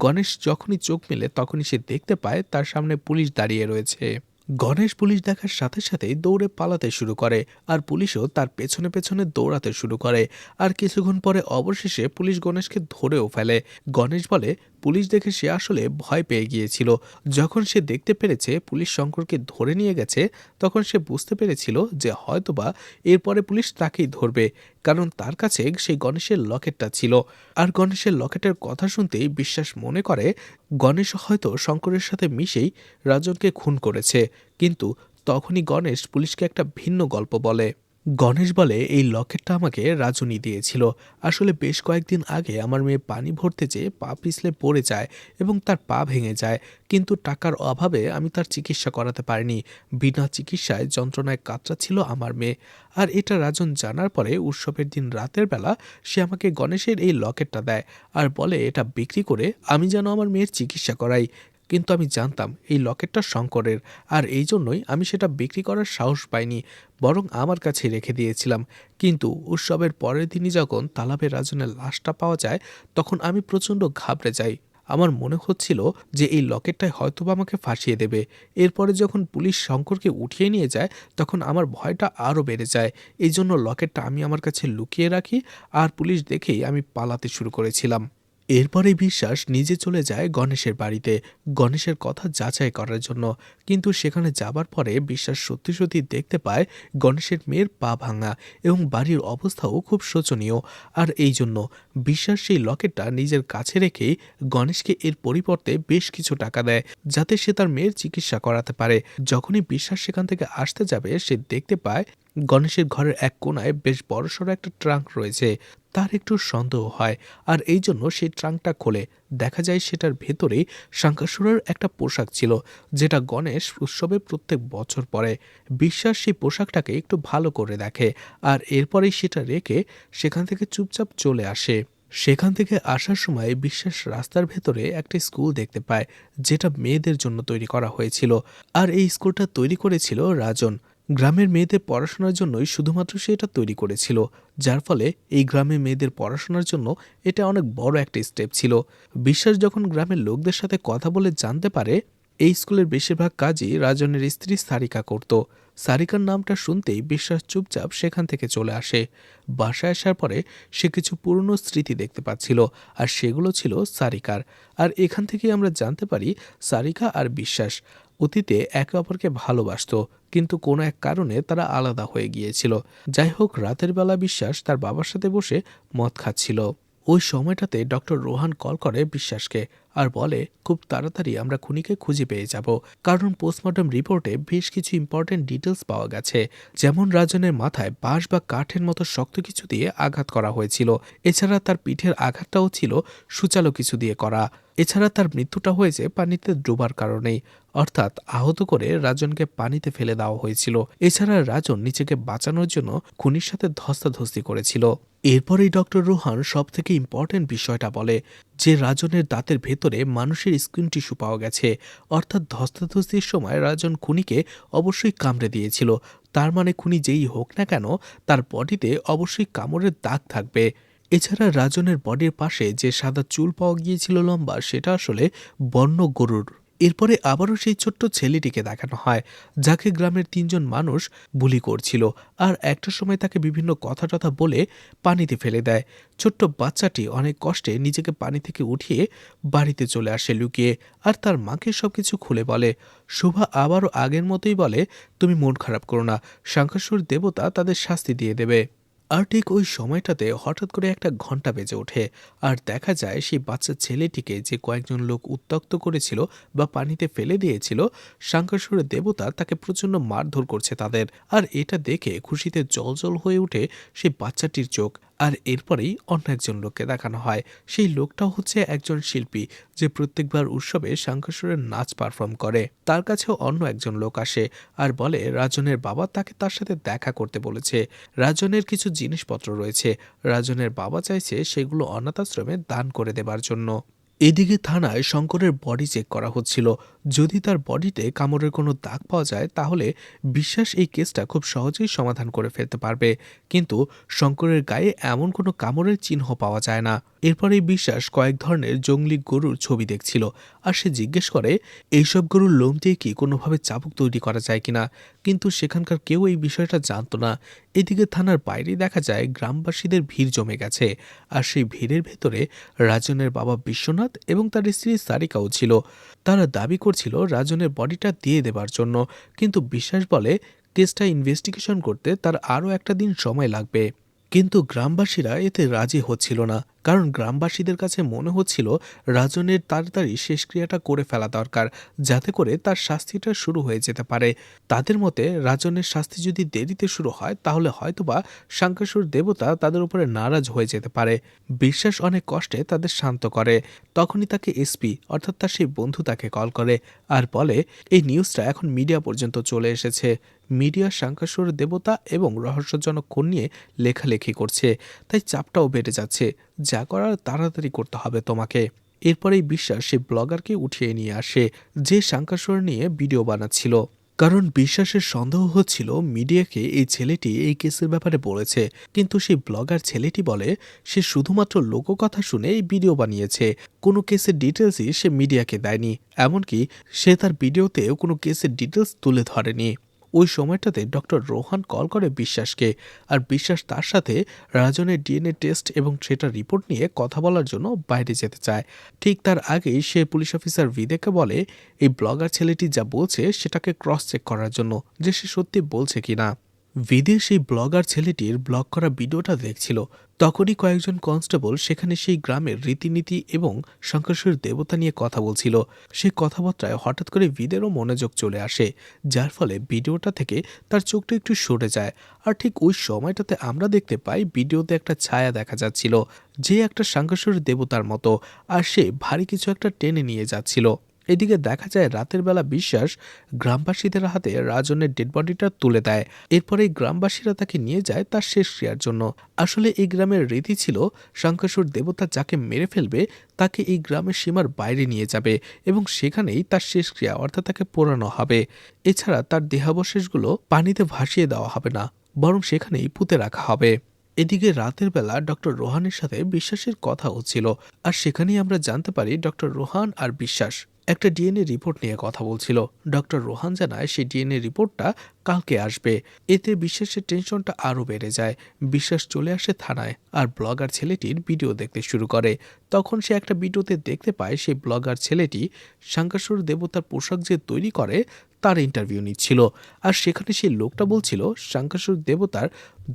[SPEAKER 1] গণেশ যখনই চোখ মেলে তখনই সে দেখতে পায় তার সামনে পুলিশ দাঁড়িয়ে রয়েছে। গণেশ পুলিশ দেখার সাথে সাথেই দৌড়ে পালাতে শুরু করে আর পুলিশও তার পেছনে পেছনে দৌড়াতে শুরু করে। আর কিছুক্ষণ পরে অবশেষে পুলিশ গণেশকে ধরেও ফেলে। গণেশ বলে পুলিশ দেখে সে আসলে ভয় পেয়ে গিয়েছিল। যখন সে দেখতে পেরেছে পুলিশ শঙ্করকে ধরে নিয়ে গেছে তখন সে বুঝতে পেরেছিল যে হয়তোবা এরপরে পুলিশ তাকেই ধরবে, কারণ তার কাছে সেই গণেশের লকেটটা ছিল। আর গণেশের লকেটের কথা শুনতেই বিশ্বাস মনে করে গণেশ হয়তো শঙ্করের সাথে মিশেই রাজনকে খুন করেছে। কিন্তু তখনই গণেশ পুলিশকে একটা ভিন্ন গল্প বলে। গণেশ বলে এই লকেটটা আমাকে রাজনী দিয়েছিল। আসলে বেশ কয়েকদিন আগে আমার মেয়ে পানি ভরতে যেয়ে পা পিছলে পড়ে যায় এবং তার পা ভেঙে যায়, কিন্তু টাকার অভাবে আমি তার চিকিৎসা করাতে পারিনি। বিনা চিকিৎসায় যন্ত্রণায় কাতরাচ্ছিল আমার মেয়ে। আর এটা রাজন জানার পরে উৎসবের দিন রাতের বেলা সে আমাকে গণেশের এই লকেটটা দেয় আর বলে এটা বিক্রি করে আমি যেন আমার মেয়ের চিকিৎসা করাই। কিন্তু আমি জানতাম এই লকেটটা শঙ্করের, আর এই জন্যই আমি সেটা বিক্রি করার সাহস পাইনি, বরং আমার কাছে রেখে দিয়েছিলাম। কিন্তু উৎসবের পরের দিনই যখন তালাবে রাজনের লাশটা পাওয়া যায়, তখন আমি প্রচণ্ড ঘাবড়ে যাই। আমার মনে হচ্ছিল যে এই লকেটটাই হয়তোবা আমাকে ফাঁসিয়ে দেবে। এরপরে যখন পুলিশ শঙ্করকে উঠিয়ে নিয়ে যায়, তখন আমার ভয়টা আরও বেড়ে যায়। এই জন্য লকেটটা আমি আমার কাছে লুকিয়ে রাখি, আর পুলিশ দেখেই আমি পালাতে শুরু করেছিলাম। এরপরে বিশ্বাস নিজে চলে যায় গণেশের বাড়িতে গণেশের কথা যাচাই করার জন্য। কিন্তু সেখানে যাবার পরে বিশ্বাস সত্যি সত্যি দেখতে পায় গণেশের মেয়ের পা ভাঙা এবং বাড়ির অবস্থাও খুব শোচনীয়। আর এই জন্য বিশ্বাস সেই লকেটটা নিজের কাছে রেখেই গণেশকে এর পরিবর্তে বেশ কিছু টাকা দেয়, যাতে সে তার মেয়ের চিকিৎসা করাতে পারে। যখনই বিশ্বাস সেখান থেকে আসতে যাবে, সে দেখতে পায় গণেশের ঘরের এক কোণায় বেশ বড়সড় একটা ট্রাঙ্ক রয়েছে। তার একটু সন্দেহ হয়, আর এই জন্য সেই ট্রাঙ্কটা খোলে। দেখা যায় সেটার ভেতরে শঙ্করের একটা পোশাক ছিল, যেটা গণেশ উৎসবে প্রত্যেক বছর পরে। বিশ্বাস সেই পোশাকটাকে একটু ভালো করে দেখে, আর এরপরেই সেটা রেখে সেখান থেকে চুপচাপ চলে আসে। সেখান থেকে আসার সময় বিশ্বাস রাস্তার ভেতরে একটা স্কুল দেখতে পায়, যেটা মেয়েদের জন্য তৈরি করা হয়েছিল। আর এই স্কুলটা তৈরি করেছিল রাজন। গ্রামের মেয়েদের পড়াশোনার জন্যই শুধুমাত্র সে এটা তৈরি করেছিল, যার ফলে এই গ্রামে মেয়েদের পড়াশোনার জন্য এটা অনেক বড় একটা স্টেপ ছিল। বিশ্বাস যখন গ্রামের লোকদের সাথে কথা বলে জানতে পারে এই স্কুলের বেশিরভাগ কাজই রাজনের স্ত্রী সারিকা করত। সারিকার নামটা শুনতেই বিশ্বাস চুপচাপ সেখান থেকে চলে আসে। বাসায় আসার পরে সে কিছু পুরনো স্মৃতি দেখতে পাচ্ছিল, আর সেগুলো ছিল সারিকার। আর এখান থেকেই আমরা জানতে পারি সারিকা আর বিশ্বাস অতীতে একে অপরকে ভালোবাসতো, কিন্তু কোনো এক কারণে তারা আলাদা হয়ে গিয়েছিল। যাই হোক, রাতের বেলা বিশ্বাস তার বাবার সাথে বসে মদ খাচ্ছিল। ওই সময়টাতে ডক্টর রোহান কল করে বিশ্বাসকে আর বলে খুব তাড়াতাড়ি আমরা খুনিকে খুঁজে পেয়ে যাব, কারণ পোস্টমর্টম রিপোর্টে বেশ কিছু ইম্পর্টেন্ট ডিটেলস পাওয়া গেছে। যেমন রাজনের মাথায় বাঁশ বা কাঠের মতো শক্ত কিছু দিয়ে আঘাত করা হয়েছিল। এছাড়া তার পিঠের আঘাতটাও ছিল সূচালো কিছু দিয়ে করা। এছাড়া তার মৃত্যুটা হয়েছে পানিতে ডোবার কারণেই, অর্থাৎ আহত করে রাজনকে পানিতে ফেলে দেওয়া হয়েছিল। এছাড়া রাজন নিজেকে বাঁচানোর জন্য খুনির সাথে ধস্তাধস্তি করেছিল। এরপরেই ডক্টর রোহান সব থেকে ইম্পর্টেন্ট বিষয়টা বলে যে রাজনের দাঁতের ভেতরে মানুষের স্কিন টিস্যু পাওয়া গেছে, অর্থাৎ ধস্তাধস্তির সময় রাজন খুনিকে অবশ্যই কামড়ে দিয়েছিল। তার মানে খুনি যেই হোক না কেন, তার বডিতে অবশ্যই কামড়ের দাগ থাকবে। এছাড়া রাজনের বডির পাশে যে সাদা চুল পাওয়া গিয়েছিল লম্বা, সেটা আসলে বন্য গরুর। এরপরে আবারও সেই ছোট্ট ছেলেটিকে দেখানো হয়, যাকে গ্রামের 3জন মানুষ বুলি করছিল, আর একটা সময় তাকে বিভিন্ন কথা টথা বলে পানিতে ফেলে দেয়। ছোট্ট বাচ্চাটি অনেক কষ্টে নিজেকে পানি থেকে উঠিয়ে বাড়িতে চলে আসে লুকিয়ে, আর তার মাকে সবকিছু খুলে বলে। শোভা আবারও আগের মতোই বলে, তুমি মন খারাপ করো না, শঙ্করের দেবতা তাদের শাস্তি দিয়ে দেবে। আর ঠিক ওই সময়টাতে হঠাৎ করে একটা ঘন্টা বেজে ওঠে, আর দেখা যায় সেই বাচ্চা ছেলেটিকে যে কয়েকজন লোক উত্ত্যক্ত করেছিল বা পানিতে ফেলে দিয়েছিল, শঙ্করের দেবতা তাকে প্রচণ্ড মারধর করছে তাদের। আর এটা দেখে খুশিতে জলজল হয়ে ওঠে সেই বাচ্চাটির চোখ। আর এরপরেই অন্য একজন লোককে দেখানো হয়। সেই লোকটাও হচ্ছে একজন শিল্পী, যে প্রত্যেকবার উৎসবে শঙ্করের নাচ পারফর্ম করে। তার কাছেও অন্য একজন লোক আসে আর বলে রাজনের বাবা তাকে তার সাথে দেখা করতে বলেছে। রাজনের কিছু জিনিসপত্র রয়েছে, রাজনের বাবা চাইছে সেগুলো অনাথ আশ্রমে দান করে দেবার জন্য। এদিকে থানায় শঙ্করের বডি চেক করা হচ্ছিল। যদি তার বডিতে কামড়ের কোনো দাগ পাওয়া যায়, তাহলে বিশ্বাস এই কেসটা খুব সহজেই সমাধান করে ফেলতে পারবে। কিন্তু শঙ্করের গায়ে এমন কোনো কামড়ের চিহ্ন পাওয়া যায় না। এরপরেই বিশ্বাস কয়েক ধরনের জংলি গরুর ছবি দেখছিল, আর সে জিজ্ঞেস করে এইসব গরুর লোম দিয়ে কি কোনোভাবে চাবুক তৈরি করা যায় কিনা। কিন্তু সেখানকার কেউ এই বিষয়টা জানতো না। এদিকে থানার বাইরে দেখা যায় গ্রামবাসীদের ভিড় জমে গেছে, আর সেই ভিড়ের ভেতরে রাজনের বাবা বিশ্বনাথ এবং তার স্ত্রী সারিকাও ছিল। তারা দাবি করছিল রাজনের বডিটা দিয়ে দেবার জন্য, কিন্তু বিশ্বাস বলে কেসটা ইনভেস্টিগেশন করতে তার আরও একটা দিন সময় লাগবে। কিন্তু গ্রামবাসীরা এতে রাজি হচ্ছিল না, কারণ গ্রামবাসীদের কাছে মনে হচ্ছিল রাজনের তাড়াতাড়ি শেষক্রিয়াটা করে ফেলা দরকার, যাতে করে তার শাস্তিটা শুরু হয়ে যেতে পারে। তাদের মতে রাজনের শাস্তি যদি দেরিতে শুরু হয় তাহলে হয়তোবা শঙ্করসুর দেবতা তাদের উপরে নারাজ হয়ে যেতে পারে। বিশ্বাস অনেক কষ্টে তাদের শান্ত করে। তখনই তাকে এসপি অর্থাৎ তার সেই বন্ধু তাকে কল করে আর বলে এই নিউজটা এখন মিডিয়া পর্যন্ত চলে এসেছে। মিডিয়া শঙ্করসুর দেবতা এবং রহস্যজনক খুন নিয়ে লেখালেখি করছে, তাই চাপটাও বেড়ে যাচ্ছে। যা করার তাড়াতাড়ি করতে হবে তোমাকে। এরপরেই বিশ্বাস সেই ব্লগারকে উঠিয়ে নিয়ে আসে যে শঙ্করসুর নিয়ে ভিডিও বানাচ্ছিল। কারণ বিশ্বাসের সন্দেহ হচ্ছিল মিডিয়াকে এই ছেলেটি এই কেসের ব্যাপারে বলেছে, কিন্তু সেই ব্লগার ছেলেটি বলে সে শুধুমাত্র লোককথা শুনে এই ভিডিও বানিয়েছে, কোনো কেসের ডিটেলসই সে মিডিয়াকে দেয়নি। এমনকি সে তার ভিডিওতেও কোনো কেসের ডিটেলস তুলে ধরেনি। ওই সময়টাতে ডক্টর রোহান কল করে বিশ্বাসকে, আর বিশ্বাস তার সাথে রাজনের ডিএনএ টেস্ট এবং সেটার রিপোর্ট নিয়ে কথা বলার জন্য বাইরে যেতে চায়। ঠিক তার আগেই সে পুলিশ অফিসার বিদেকে বলে এই ব্লগার ছেলেটি যা বলছে সেটাকে ক্রস চেক করার জন্য, যে সে সত্যি বলছে কিনা। বিদেশ সেই ব্লগার ছেলেটির ব্লগ করা ভিডিওটা দেখছিল। তখনই কয়েকজন কনস্টেবল সেখানে সেই গ্রামের রীতিনীতি এবং শঙ্করসুর দেবতা নিয়ে কথা বলছিল। সেই কথাবার্তায় হঠাৎ করে বিদেরও মনোযোগ চলে আসে, যার ফলে ভিডিওটা থেকে তার চোখটা একটু সরে যায়। আর ঠিক ওই সময়টাতে আমরা দেখতে পাই ভিডিওতে একটা ছায়া দেখা যাচ্ছিল, যে একটা শঙ্করসুর দেবতার মতো, আর সে ভারী কিছু একটা টেনে নিয়ে যাচ্ছিল। এদিকে দেখা যায় রাতের বেলা বিশ্বাস গ্রামবাসীদের হাতে রাজনের ডেড বডিটা তুলে দেয়। এরপরেই গ্রামবাসীরা তাকে নিয়ে যায় তার শেষ ক্রিয়ার জন্য। আসলে এই গ্রামের রীতি ছিল শঙ্করসুর দেবতা যাকে মেরে ফেলবে তাকে এই গ্রামের সীমার বাইরে নিয়ে যাবে এবং সেখানেই তার শেষক্রিয়া অর্থাৎ তাকে পোড়ানো হবে। এছাড়া তার দেহাবশেষগুলো পানিতে ভাসিয়ে দেওয়া হবে না, বরং সেখানেই পুঁতে রাখা হবে। এদিকে রাতের বেলা ডক্টর রোহানের সাথে বিশ্বাসের কথা হচ্ছিল, আর সেখানেই আমরা জানতে পারি ডক্টর রোহান আর বিশ্বাস একটা ডিএনএ রিপোর্ট নিয়ে কথা বলছিল। ডক্টর রোহান জানায় সেই ডিএনএ রিপোর্টটা কালকে আসবে। এতে বিশ্বাসের টেনশনটা আরও বেড়ে যায়। বিশ্বাস চলে আসে থানায় আর ব্লগার ছেলেটির ভিডিও দেখতে শুরু করে। তখন সে একটা ভিডিওতে দেখতে পায় সেই ব্লগার ছেলেটি শঙ্করসুর দেবতার পোশাক যে তৈরি করে তার ইন্টারভিউ নিচ্ছিল। আর সেখানে সেই লোকটা বলছিল শঙ্করসুর দেবতার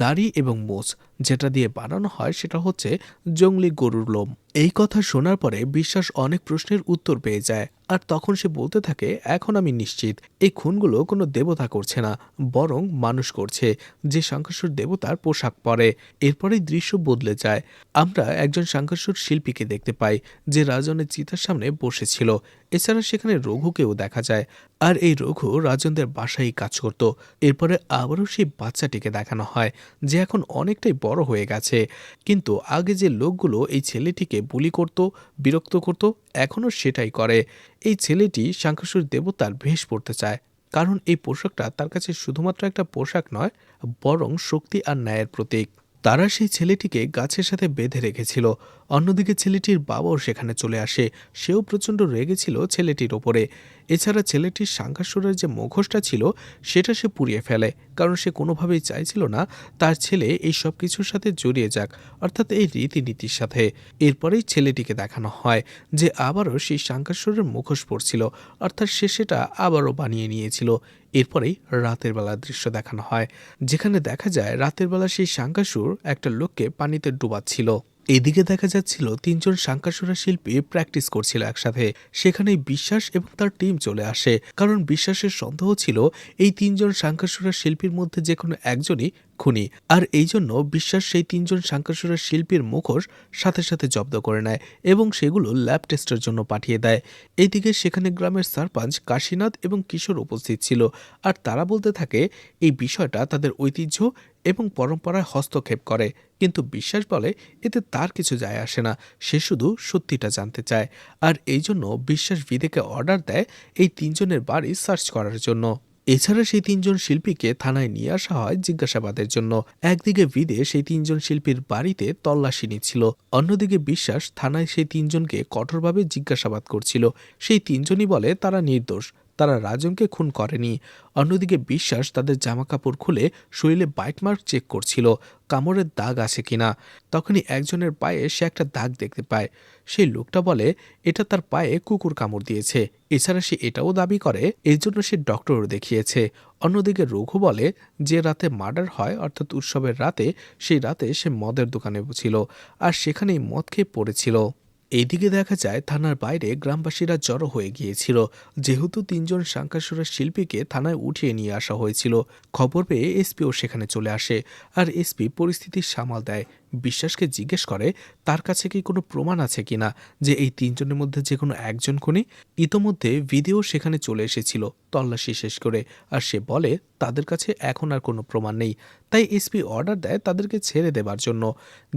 [SPEAKER 1] দাড়ি এবং মোচ যেটা দিয়ে বানানো হয় সেটা হচ্ছে জংলি গরুর লোম। এই কথা শোনার পরে বিশ্বাস অনেক প্রশ্নের উত্তর পেয়ে যায়, আর তখন সে বলতে থাকে এখন আমি নিশ্চিত এই খুনগুলো কোনো দেবতা করছে না, বরং মানুষ করছে, যে শঙ্করসুর দেবতার পোশাক পরে। এরপরেই দৃশ্য বদলে যায়। আমরা একজন শঙ্করসুর শিল্পীকে দেখতে পাই যে রাজনের চিতার সামনে বসেছিল। এছাড়া সেখানে রঘুকেও দেখা যায়, আর এই রঘু রাজনদের বাসায় কাজ করত। এরপরে আবারও সেই বাচ্চাটিকে দেখানো হয় যে এখন অনেকটাই বড় হয়ে গেছে, কিন্তু আগে যে লোকগুলো এই ছেলেটিকে বুলি করত, বিরক্ত করত, এখনও সেটাই করে। এই ছেলেটি শঙ্করসুর দেবতার বেশ পড়তে চায়, কারণ এই পোশাকটা তার কাছে শুধুমাত্র একটা পোশাক নয়, বরং শক্তি আর ন্যায়ের প্রতীক। তারা সেই ছেলেটিকে গাছের সাথে বেঁধে রেখেছিল। অন্যদিকে ছেলেটির বাবাও সেখানে চলে আসে। সেও প্রচণ্ড রেগেছিল ছেলেটির ওপরে। এছাড়া ছেলেটির শঙ্করসুরের যে মুখোশটা ছিল সেটা সে পুড়িয়ে ফেলে, কারণ সে কোনোভাবেই চাইছিল না তার ছেলে এই সব কিছুর সাথে জড়িয়ে যাক, অর্থাৎ এই রীতিনীতির সাথে। এরপরেই ছেলেটিকে দেখানো হয় যে আবারও সেই শঙ্করসুরের মুখোশ পড়ছিল, অর্থাৎ সে সেটা আবারও বানিয়ে নিয়েছিল। এরপরেই রাতের বেলার দৃশ্য দেখানো হয়, যেখানে দেখা যায় রাতের বেলা সেই শঙ্করসুর একটা লোককে পানিতে ডুবাচ্ছিল। এদিকে দেখা যাচ্ছিল তিনজন শঙ্করসুরা শিল্পী প্র্যাকটিস করছিল একসাথে। সেখানেই বিশ্বাস এবং তার টিম চলে আসে, কারণ বিশ্বাসের সন্দেহ ছিল এই তিনজন শঙ্করসুরা শিল্পীর মধ্যে যে কোনো একজনই খুনি। আর এই জন্য বিশ্বাস সেই তিনজন শঙ্করসুরা শিল্পীর মুখোশ সাথে সাথে জব্দ করে নেয় এবং সেগুলো ল্যাব টেস্টের জন্য পাঠিয়ে দেয়। এইদিকে সেখানে গ্রামের সারপঞ্চ কাশীনাথ এবং কিশোর উপস্থিত ছিল, আর তারা বলতে থাকে এই বিষয়টা তাদের ঐতিহ্য এবং পরম্পরায় হস্তক্ষেপ করে। কিন্তু বিশ্বাস বলে এতে তার কিছু যায় আসে না, সে শুধু সত্যিটা জানতে চায়। আর এই জন্য বিশ্বাস বিদেকে অর্ডার দেয় এই তিনজনের বাড়ি সার্চ করার জন্য। এছাড়া সেই তিনজন শিল্পীকে থানায় নিয়ে আসা হয় জিজ্ঞাসাবাদের জন্য। একদিকে বিদে সেই তিনজন শিল্পীর বাড়িতে তল্লাশি নিচ্ছিল, অন্যদিকে বিশ্বাস থানায় সেই তিনজনকে কঠোরভাবে জিজ্ঞাসাবাদ করছিল। সেই তিনজনই বলে তারা নির্দোষ, তারা রাজনকে খুন করেনি। অন্যদিকে বিশ্বাস তাদের জামাকাপড় খুলে শরীরে বাইট মার্ক চেক করছিল, কামড়ের দাগ আছে কিনা। তখনই একজনের পায়ে সে একটা দাগ দেখতে পায়। সেই লোকটা বলে এটা তার পায়ে কুকুর কামড় দিয়েছে। এছাড়া সে এটাও দাবি করে এর জন্য সে ডক্টরও দেখিয়েছে। অন্যদিকে রঘু বলে যে রাতে মার্ডার হয় অর্থাৎ উৎসবের রাতে, সেই রাতে সে মদের দোকানে ছিল আর সেখানেই মদ খেয়ে পড়েছিল। এইদিকে দেখা যায় থানার বাইরে গ্রামবাসীরা জড়ো হয়ে গিয়েছিল, যেহেতু ৩ জন শঙ্কাসুরের শিল্পীকে থানায় উঠিয়ে নিয়ে আসা হয়েছিল। খবর পেয়ে এসপিও সেখানে চলে আসে আর এসপি পরিস্থিতি সামাল দেয়। বিশ্বাসকে জিজ্ঞেস করে তার কাছে কি কোনো প্রমাণ আছে কিনা যে এই ৩ জনের মধ্যে যে কোনো একজন খুনি। ইতোমধ্যে ভিডিও সেখানে চলে এসেছিল তল্লাশি শেষ করে, আর সে বলে তাদের কাছে এখন আর কোনো প্রমাণ নেই। তাই এসপি অর্ডার দেয় তাদেরকে ছেড়ে দেবার জন্য,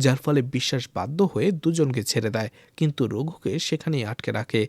[SPEAKER 1] যার ফলে বিশ্বাস বাধ্য হয়ে ২ জনকে ছেড়ে দেয়, কিন্তু রঘুকে সেখানেই আটকে রাখে।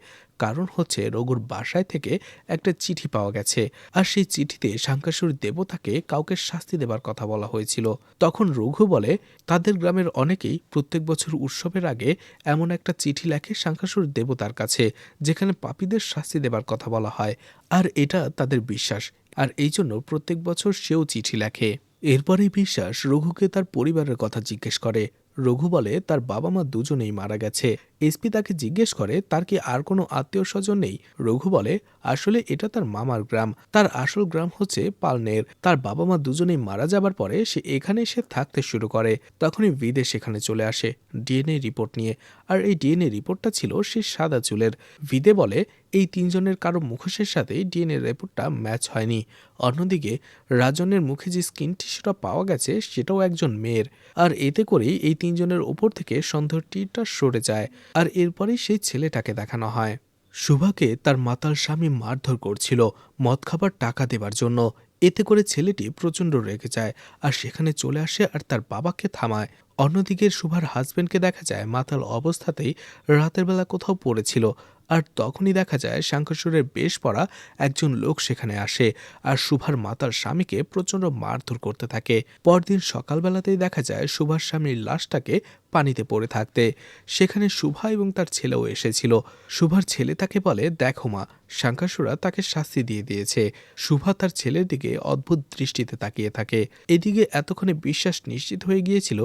[SPEAKER 1] কারণ হচ্ছে রঘুর বাসায় থেকে একটা চিঠি পাওয়া গেছে, আর সেই চিঠিতে শঙ্কাসুর দেবতাকে কাউকে শাস্তি দেবার কথা বলা হয়েছিল। তখন রঘু বলে তাদের গ্রামের অনেকেই প্রত্যেক বছর উৎসবের আগে এমন একটা চিঠি লেখে শঙ্কাসুর দেবতার কাছে, যেখানে পাপীদের শাস্তি দেবার কথা বলা হয়, আর এটা তাদের বিশ্বাস। আর এই জন্য প্রত্যেক বছর সেও চিঠি লেখে। এরপরেই বিশ্বাস রঘুকে তার পরিবারের কথা জিজ্ঞেস করে। রঘু বলে তার বাবা মা ২জনেই মারা গেছে। এসপি তাকে জিজ্ঞেস করে তার কি আর কোনো আত্মীয় স্বজন নেই। রঘু বলে আসলে এটা তার মামার গ্রাম, তার আসল গ্রাম হচ্ছে পালনের। তার বাবা মা ২জনেই মারা যাবার পরে সে এখানে এসে থাকতে শুরু করে। তখনই বিদেশ সেখানে চলে আসে ডিএনএ রিপোর্ট নিয়ে, আর এই ডিএনএ রিপোর্টটা ছিল সে সাদা চুলের। ভিদে বলে এই ৩জনের কারো মুখোশের সাথে ডিএনএ রিপোর্টটা ম্যাচ হয়নি। অন্যদিকে রাজনের মুখে যে স্কিন টিস্যুটা পাওয়া গেছে সেটাও একজন মেয়ের, আর এতে করেই এই ৩জনের ওপর থেকে সন্দেহের তীরটা সরে যায়। আর এরপরেই সেই ছেলেটাকে দেখানো হয়। শুভাকে তার মাতাল স্বামী মারধর করছিল মদ খাবার টাকা দেবার জন্য। এতে করে ছেলেটি প্রচণ্ড রেগে যায় আর সেখানে চলে আসে আর তার বাবাকে থামায়। অন্যদিকে শুভার হাজবেন্ডকে দেখা যায় মাতাল অবস্থাতেই রাতের বেলা কোথাও পড়েছিল, আর তখনই দেখা যায় শঙ্করসুরের বেশ পরা একজন লোক সেখানে আসে আর শুভার মাতার স্বামীকে প্রচণ্ড মারধর করতে থাকে। পরদিন সকালবেলাতেই দেখা যায় শুভার স্বামীর লাশটাকে পানিতে পড়ে থাকতে। সেখানে শুভা এবং তার ছেলেও এসেছিল। শুভার ছেলে তাকে বলে দেখো মা, শঙ্করসুরা তাকে শাস্তি দিয়ে দিয়েছে। শুভা তার ছেলের দিকে অদ্ভুত দৃষ্টিতে তাকিয়ে থাকে। এদিকে এতক্ষণে বিশ্বাস নিশ্চিত হয়ে গিয়েছিল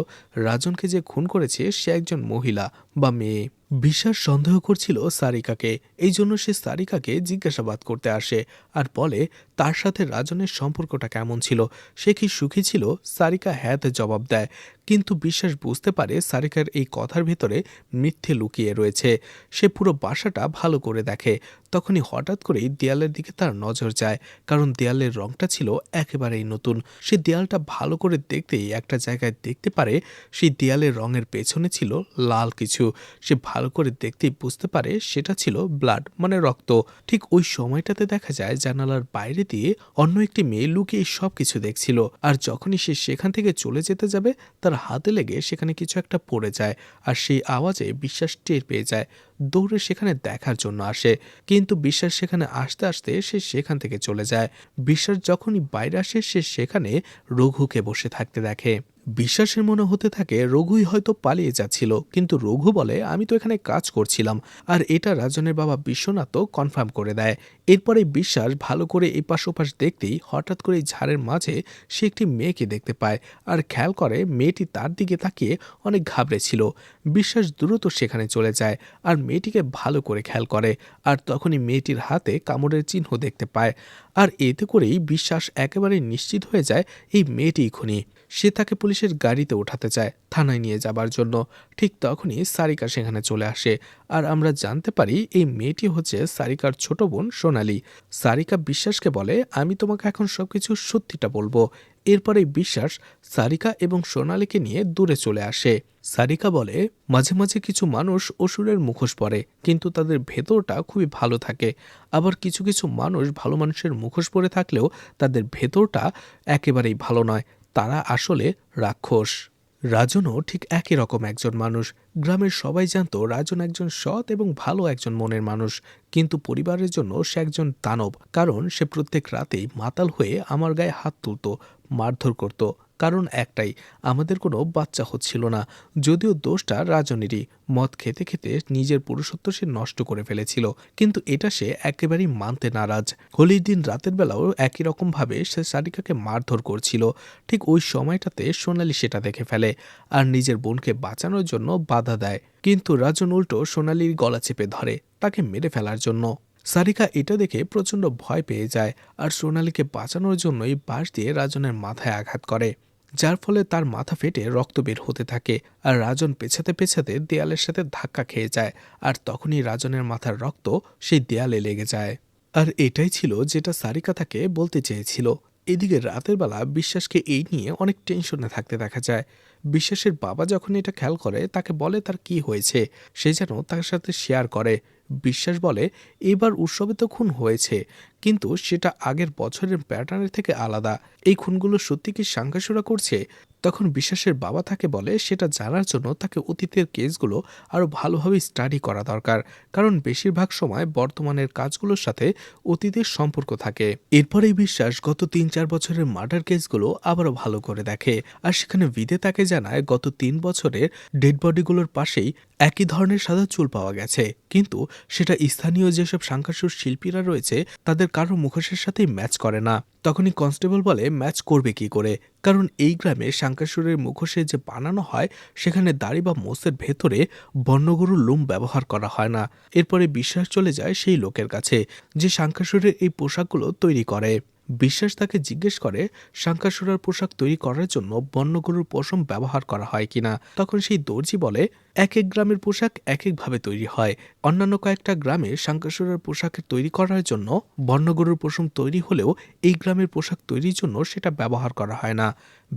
[SPEAKER 1] রাজনকে যে খুন করেছে সে একজন মহিলা বা মেয়ে। বিশ্বাস সন্দেহ করছিল সারিকাকে, এই জন্য সে সারিকাকে জিজ্ঞাসাবাদ করতে আসে আর বলে তার সাথে রাজনের সম্পর্কটা কেমন ছিল, সে কি সুখী ছিল। সারিকা হ্যাঁতে জবাব দেয়, কিন্তু বিশ্বাস বুঝতে পারে সারিকার এই কথার ভেতরে মিথ্যে লুকিয়ে রয়েছে। সে পুরো বাসাটা ভালো করে দেখে। তখনই হঠাৎ করেই দেয়ালের দিকে তার নজর যায়, কারণ দেয়ালের রংটা ছিল একেবারেই নতুন। সে দেয়ালটা ভালো করে দেখতেই একটা জায়গায় দেখতে পারে সেই দেয়ালের রঙের পেছনে ছিল লাল কিছু। সে ভালো করে দেখতেই বুঝতে পারে সেটা ছিল ব্লাড, মানে রক্ত। ঠিক ওই সময়টাতে দেখা যায় জানালার বাইরে দিয়ে অন্য একটি মেয়ে লুকিয়ে সবকিছু দেখছিল, আর যখনই সে সেখান থেকে চলে যেতে যাবে তার হাতে লেগে সেখানে কিছু একটা পড়ে যায়, আর সেই আওয়াজে বিশ্বাস টের পেয়ে যায়। দৌড়ে সেখানে দেখার জন্য আসে, কিন্তু বিশ্বাস সেখানে আসতে আসতে সে সেখান থেকে চলে যায়। বিশ্বাস যখনই বাইরে আসে সে সেখানে রঘুকে বসে থাকতে দেখে। বিশ্বাসের মনে হতে থাকে রঘুই হয়তো পালিয়ে যাচ্ছিল, কিন্তু রঘু বলে আমি তো এখানে কাজ করছিলাম, আর এটা রাজনের বাবা বিশ্বনাথও কনফার্ম করে দেয়। এরপরে বিশ্বাস ভালো করে এপাশ ওপাশ দেখতেই হঠাৎ করে ঝাড়ের মাঝে সে একটি মেয়েকে দেখতে পায়, আর খেয়াল করে মেয়েটি তার দিকে তাকিয়ে অনেক ঘাবড়েছিল। বিশ্বাস দ্রুত সেখানে চলে যায় আর মেয়েটিকে ভালো করে খেয়াল করে, আর তখনই মেয়েটির হাতে কামড়ের চিহ্ন দেখতে পায়। আর এতে করেই বিশ্বাস একেবারে নিশ্চিত হয়ে যায় এই মেয়েটিই খুনি। সে তাকে পুলিশের গাড়িতে ওঠাতে চায় থানায় নিয়ে যাবার জন্য। ঠিক তখনই সারিকা সেখানে চলে আসে, আর আমরা জানতে পারি এই মেয়েটি হচ্ছে সারিকার ছোট বোন সোনালি। সারিকা বিশ্বাসকে বলে আমি তোমাকে এখন সবকিছু সত্যিটা বলবো। এরপরে বিশ্বাস সারিকা এবং সোনালিকে নিয়ে দূরে চলে আসে। সারিকা বলে মাঝে মাঝে কিছু মানুষ অসুরের মুখোশ পরে, কিন্তু তাদের ভেতরটা খুবই ভালো থাকে। আবার কিছু কিছু মানুষ ভালো মানুষের মুখোশ পরে থাকলেও তাদের ভেতরটা একেবারেই ভালো নয়, তারা আসলে রাক্ষস। রাজনও ঠিক একই রকম একজন মানুষ। গ্রামের সবাই জানতো রাজন একজন সৎ এবং ভালো একজন মনের মানুষ, কিন্তু পরিবারের জন্য সে একজন দানব, কারণ সে প্রত্যেক রাতেই মাতাল হয়ে আমার গায়ে হাত তুলতো, মারধর করত। কারণ একটাই, আমাদের কোনো বাচ্চা হচ্ছিল না। যদিও দোষটা রাজনেরই। মদ খেতে খেতে নিজের পুরুষত্ব সে নষ্ট করে ফেলেছিল, কিন্তু এটা সে একেবারেই মানতে নারাজ। হোলির দিন রাতের বেলাও একই রকমভাবে সে সারিকাকে মারধর করছিল। ঠিক ওই সময়টাতে সোনালি সেটা দেখে ফেলে আর নিজের বোনকে বাঁচানোর জন্য বাধা দেয়, কিন্তু রাজন উল্টো সোনালির গলা চেপে ধরে তাকে মেরে ফেলার জন্য। সারিকা এটা দেখে প্রচণ্ড ভয় পেয়ে যায় আর সোনালীকে বাঁচানোর জন্যই বাঁশ দিয়ে রাজনের মাথায় আঘাত করে, যার ফলে তার মাথা ফেটে রক্ত বের হতে থাকে আর রাজন পেছাতে পেছাতে দেয়ালের সাথে ধাক্কা খেয়ে যায়। আর তখনই রাজনের মাথার রক্ত সেই দেয়ালে লেগে যায়। আর এটাই ছিল যেটা সারিকা তাকে বলতে চেয়েছিল। এদিকে রাতের বেলা বিশ্বাসকে এই নিয়ে অনেক টেনশনে থাকতে দেখা যায়। বিশ্বাসের বাবা যখন এটা খেয়াল করে তাকে বলে তার কি হয়েছে, সে যেন তার সাথে শেয়ার করে। বিশ্বাস বলে এবার উৎসবে তো খুন হয়েছে, কিন্তু সেটা আগের বছরের প্যাটার্নের থেকে আলাদা। এই খুনগুলো সত্যি কি সাঙ্গাসুরা করছে? তখন বিশ্বাসের বাবা তাকে বলে সেটা জানার জন্য তাকে অতীতের কেসগুলো আরও ভালোভাবে স্টাডি করা দরকার, কারণ বেশিরভাগ সময় বর্তমানের কাজগুলোর সাথে অতীতের সম্পর্ক থাকে। এরপরেই বিশ্বাস গত ৩-৪ বছরের মার্ডার কেসগুলো আবারও ভালো করে দেখে আর সেখানে বিদে তাকে জানায় গত ৩ বছরের ডেড বডিগুলোর পাশেই একই ধরনের সাদা চুল পাওয়া গেছে, কিন্তু সেটা স্থানীয় যেসব সাঙ্গাসুর শিল্পীরা রয়েছে তাদের কারো মুখোশের সাথেই ম্যাচ করে না। তখনই কনস্টেবল বলে ম্যাচ করবে কি করে, কারণ এই গ্রামে সাঙ্গাসুরের মুখোশে যে বানানো হয় সেখানে দাড়ি বা মোষের ভেতরে বন্যগরুর লোম ব্যবহার করা হয় না। এরপরে বিশ্বাস চলে যায় সেই লোকের কাছে যে সাঙ্গাসুরের এই পোশাকগুলো তৈরি করে। বিশ্বাস তাকে জিজ্ঞেস করে সাঙ্গাসুরার পোশাক তৈরি করার জন্য বন্যগরুর পশম ব্যবহার করা হয় কিনা। তখন সেই দর্জি বলে এক এক গ্রামের পোশাক এক একভাবে তৈরি হয়। অন্যান্য কয়েকটা গ্রামে সাঙ্গাসুরার পোশাক তৈরি করার জন্য বন্যগরুর পশম তৈরি হলেও এই গ্রামের পোশাক তৈরির জন্য সেটা ব্যবহার করা হয় না।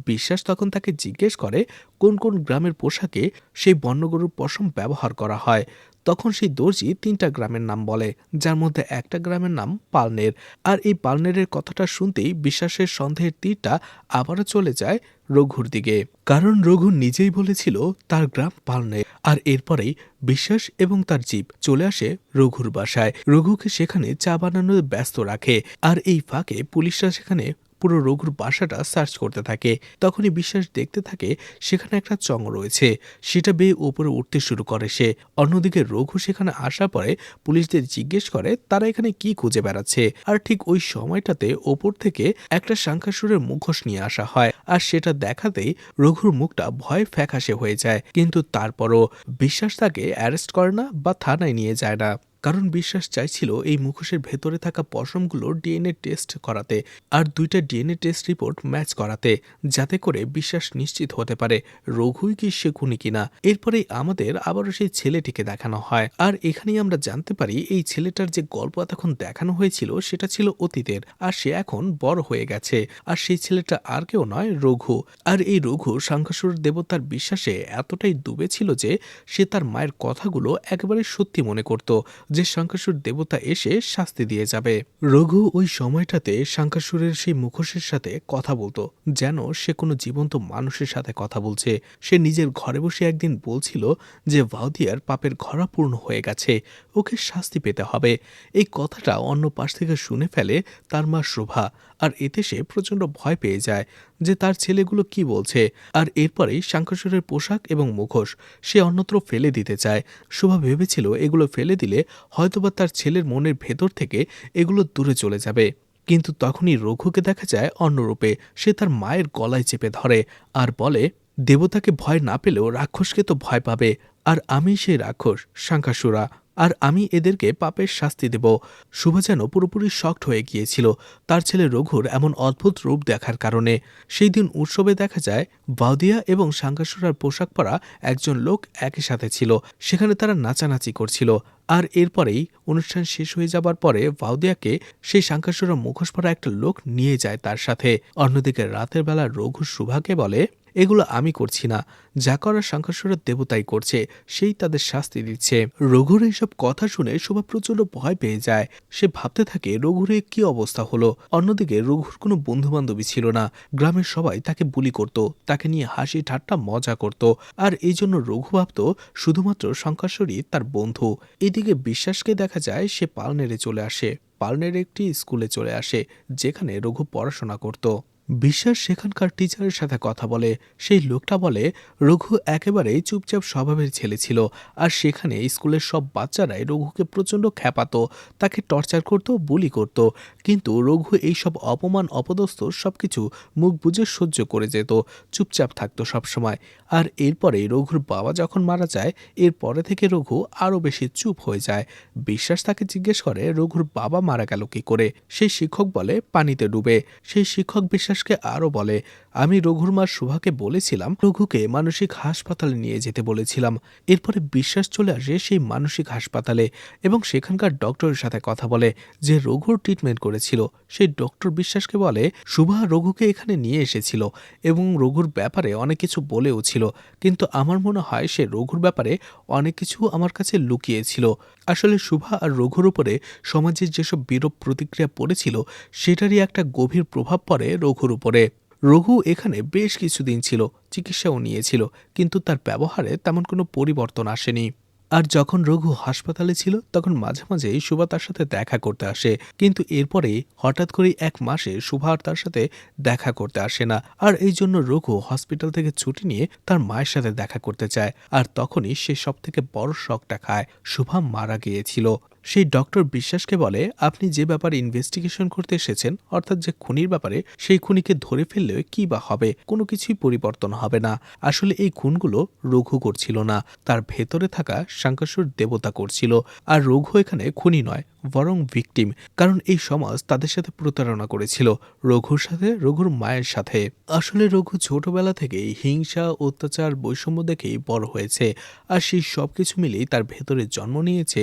[SPEAKER 1] বিশ্বাস তখন তাকে জিজ্ঞেস করে কোন কোন গ্রামের পোশাকে সেই বন্যগরুর পশম ব্যবহার করা হয়। তখন সেই দর্জি ৩টা গ্রামের নাম বলে, যার মধ্যে একটা গ্রামের নাম পালনের। আর এই পালনেরের কথাটা শুনতেই বিশ্বাসের সন্দেহের তীরটা আবারও চলে যায় রঘুর দিকে, কারণ রঘু নিজেই বলেছিল তার গ্রাম পালনের। আর এরপরেই বিশ্বাস এবং তার জিপ চলে আসে রঘুর বাসায়। রঘুকে সেখানে চা বানানোর ব্যস্ত রাখে আর এই ফাঁকে পুলিশরা সেখানে পুরো রঘুর বাসাটা সার্চ করতে থাকে। তখনই বিশ্বাস দেখতে থাকে সেখানে একটা চং রয়েছে, সেটা বেয়ে উপরে উঠতে শুরু করে সে। অন্যদিকে রঘু সেখানে আসার পরে পুলিশদের জিজ্ঞেস করে তারা এখানে কি খুঁজে বেড়াচ্ছে। আর ঠিক ওই সময়টাতে ওপর থেকে একটা সাঙ্গাসুরের মুখোশ নিয়ে আসা হয় আর সেটা দেখাতেই রঘুর মুখটা ভয় ফ্যাকাশে হয়ে যায়, কিন্তু তারপরও বিশ্বাস তাকে অ্যারেস্ট করে না বা থানায় নিয়ে যায় না, কারণ বিশ্বাস চাইছিল এই মুখোশের ভেতরে থাকা পশমগুলোর ডিএনএ টেস্ট করাতে আর 2টা ডিএনএ টেস্ট রিপোর্ট ম্যাচ করাতে, যাতে করে বিশ্বাস নিশ্চিত হতে পারে রঘুই কি সে খুনি কিনা। এরপরেই আমাদের আবারও সেই ছেলেটিকে দেখানো হয় আর এখানেই আমরা জানতে পারি এই ছেলেটার যে গল্প এতক্ষণ দেখানো হয়েছিল সেটা ছিল অতীতের, আর সে এখন বড় হয়ে গেছে। আর সেই ছেলেটা আর কেউ নয়, রঘু। আর এই রঘু সাঙ্গাসুর দেবতার বিশ্বাসে এতটাই ডুবে ছিল যে সে তার মায়ের কথাগুলো একেবারে সত্যি মনে করত যে শঙ্কাসুর দেবতা এসে শাস্তি দিয়ে যাবে। রঘু ওই সময়টাতে শঙ্কাসুরের সেই মুখোশের সাথে কথা বলতো যেন সে কোনো জীবন্ত মানুষের সাথে কথা বলছে। সে নিজের ঘরে বসে একদিন বলছিল যে ভাউদিয়ার পাপের ঘরা পূর্ণ হয়ে গেছে, ওকে শাস্তি পেতে হবে। এই কথাটা অন্য পাশ থেকে শুনে ফেলে তার মা শোভা, আর এতে সে প্রচণ্ড ভয় পেয়ে যায় যে তার ছেলেগুলো কি বলছে। আর এরপরেই শঙ্কাসুরের পোশাক এবং মুখোশ সে অন্যত্র ফেলে দিতে চায়। শোভা ভেবেছিল এগুলো ফেলে দিলে হয়তোবা তার ছেলের মনের ভেতর থেকে এগুলো দূরে চলে যাবে, কিন্তু তখনই রঘুকে দেখা যায় অন্যরূপে। সে তার মায়ের গলায় চেপে ধরে আর বলে দেবতাকে ভয় না পেলেও রাক্ষসকে তো ভয় পাবে, আর আমি সেই রাক্ষস শঙ্কাসুরা, আর আমি এদেরকে পাপের শাস্তি দেব। শুভা যেন পুরোপুরি শকড হয়ে গিয়েছিল তার ছেলে রঘুর এমন অদ্ভুত রূপ দেখার কারণে। সেই দিন উৎসবে দেখা যায় বাউদিয়া এবং শঙ্কাসুরার পোশাক পরা একজন লোক একই সাথে ছিল, সেখানে তারা নাচানাচি করছিল। আর এরপরেই অনুষ্ঠান শেষ হয়ে যাবার পরে ভাউদিয়াকে সেই শঙ্কাসুরা মুখোশ পরা একটা লোক নিয়ে যায় তার সাথে। অন্যদিকে রাতের বেলা রঘু শুভাকে বলে এগুলো আমি করছি না, যা করার শঙ্কাসুরের দেবতাই করছে, সেই তাদের শাস্তি দিচ্ছে। রঘুর এইসব কথা শুনে শোভা প্রচন্ড ভয় পেয়ে যায়। সে ভাবতে থাকে রঘুর কি অবস্থা হলো। অন্যদিকে রঘুর কোনো বন্ধু বান্ধবী ছিল না, গ্রামের সবাই তাকে বুলি করত, তাকে নিয়ে হাসি ঠাট্টা মজা করত, আর এই জন্য রঘু ভাবত শুধুমাত্র শঙ্কাসুরই তার বন্ধু। এদিকে বিশ্বাসকে দেখা যায় সে পালনেরে চলে আসে, পালনের একটি স্কুলে চলে আসে যেখানে রঘু পড়াশোনা করত। বিশ্বাস সেখানকার টিচারের সাথে কথা বলে। সেই লোকটা বলে রঘু একেবারেই চুপচাপ স্বভাবের ছেলে ছিল, আর সেখানে স্কুলের সব বাচ্চারাই রঘুকে প্রচণ্ড খ্যাপাতো, তাকে টর্চার করত, বুলি করত। কিন্তু রঘু এইসব অপমান অপদস্থ সবকিছু মুখ বুজে সহ্য করে যেত, চুপচাপ থাকতো সবসময়। আর এরপরেই রঘুর বাবা যখন মারা যায়, এরপরে থেকে রঘু আরও বেশি চুপ হয়ে যায়। বিশ্বাস তাকে জিজ্ঞেস করে রঘুর বাবা মারা গেল কি করে। সেই শিক্ষক বলে পানিতে ডুবে। সেই শিক্ষক বিশ্বাসকে আরও বলে, আমি রঘুর মা শুভাকে বলেছিলাম রঘুকে মানসিক হাসপাতালে নিয়ে যেতে বলেছিলাম। এরপরে বিশ্বাস চলে আসে সেই মানসিক হাসপাতালে এবং সেখানকার ডক্টরের সাথে কথা বলে যে রঘুর ট্রিটমেন্ট করেছিল। সেই ডক্টর বিশ্বাসকে বলে শুভা রঘুকে এখানে নিয়ে এসেছিল এবং রঘুর ব্যাপারে অনেক কিছু বলেও ছিল, কিন্তু আমার মনে হয় সে রঘুর ব্যাপারে অনেক কিছু আমার কাছে লুকিয়েছিল। আসলে শুভা আর রঘুর উপরে সমাজের যেসব বিরূপ প্রতিক্রিয়া পড়েছিল, সেটারই একটা গভীর প্রভাব পড়ে রঘুর উপরে। রঘু এখানে বেশ কিছুদিন ছিল, চিকিৎসাও নিয়েছিল, কিন্তু তার ব্যবহারে তেমন কোনো পরিবর্তন আসেনি। আর যখন রঘু হাসপাতালে ছিল তখন মাঝে মাঝেই শুভা তার সাথে দেখা করতে আসে, কিন্তু এরপরেই হঠাৎ করেই 1 মাসে শুভা আর তার সাথে দেখা করতে আসে না। আর এই জন্য রঘু হসপিটাল থেকে ছুটি নিয়ে তার মায়ের সাথে দেখা করতে চায়। আর তখনই সে সব থেকে বড় শকটা খায়, শুভা মারা গিয়েছিল। সেই ডক্টর বিশ্বাসকে বলে আপনি যে ব্যাপারে ইনভেস্টিগেশন করতে এসেছেন, অর্থাৎ যে খুনির ব্যাপারে, সেই খুনিকে ধরে ফেললে কি বা হবে, কোনো কিছুই পরিবর্তন হবে না। আসলে এই খুনগুলো রঘু করছিল না, তার ভেতরে থাকা শঙ্করসুর দেবতা করছিল। আর রঘু এখানে খুনি নয়, বরং ভিকটিম, কারণ এই সমাজ তাদের সাথে প্রতারণা করেছিল, রঘুর সাথে, রঘুর মায়ের সাথে। আসলে রঘু ছোটবেলা থেকেই হিংসা, অত্যাচার, বৈষম্য দেখেই বড় হয়েছে, আর সেই সব কিছু মিলেই তার ভেতরে জন্ম নিয়েছে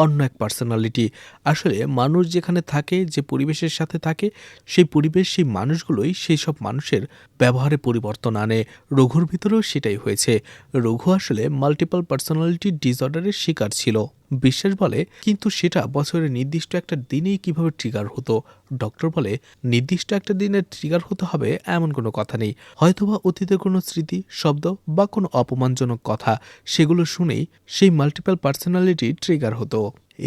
[SPEAKER 1] অন্য এক পার্সোনালিটি। আসলে মানুষ যেখানে থাকে, যে পরিবেশের সাথে থাকে, সেই পরিবেশ, সেই মানুষগুলোই সেই সব মানুষের ব্যবহারে পরিবর্তন আনে। রঘুর ভিতরেও সেটাই হয়েছে। রঘু আসলে মাল্টিপল পার্সোনালিটি ডিসঅর্ডারের শিকার ছিল। বিশ্বাস বলে কিন্তু সেটা বছরের নির্দিষ্ট একটা দিনেই কিভাবে ট্রিগার হতো। ডক্টর বলে নির্দিষ্ট একটা দিনের ট্রিগার হতে হবে এমন কোনো কথা নেই, হয়তোবা অতীতের কোনো স্মৃতি, শব্দ বা কোনো অপমানজনক কথা, সেগুলো শুনেই সেই মাল্টিপল পার্সোনালিটি ট্রিগার হতো।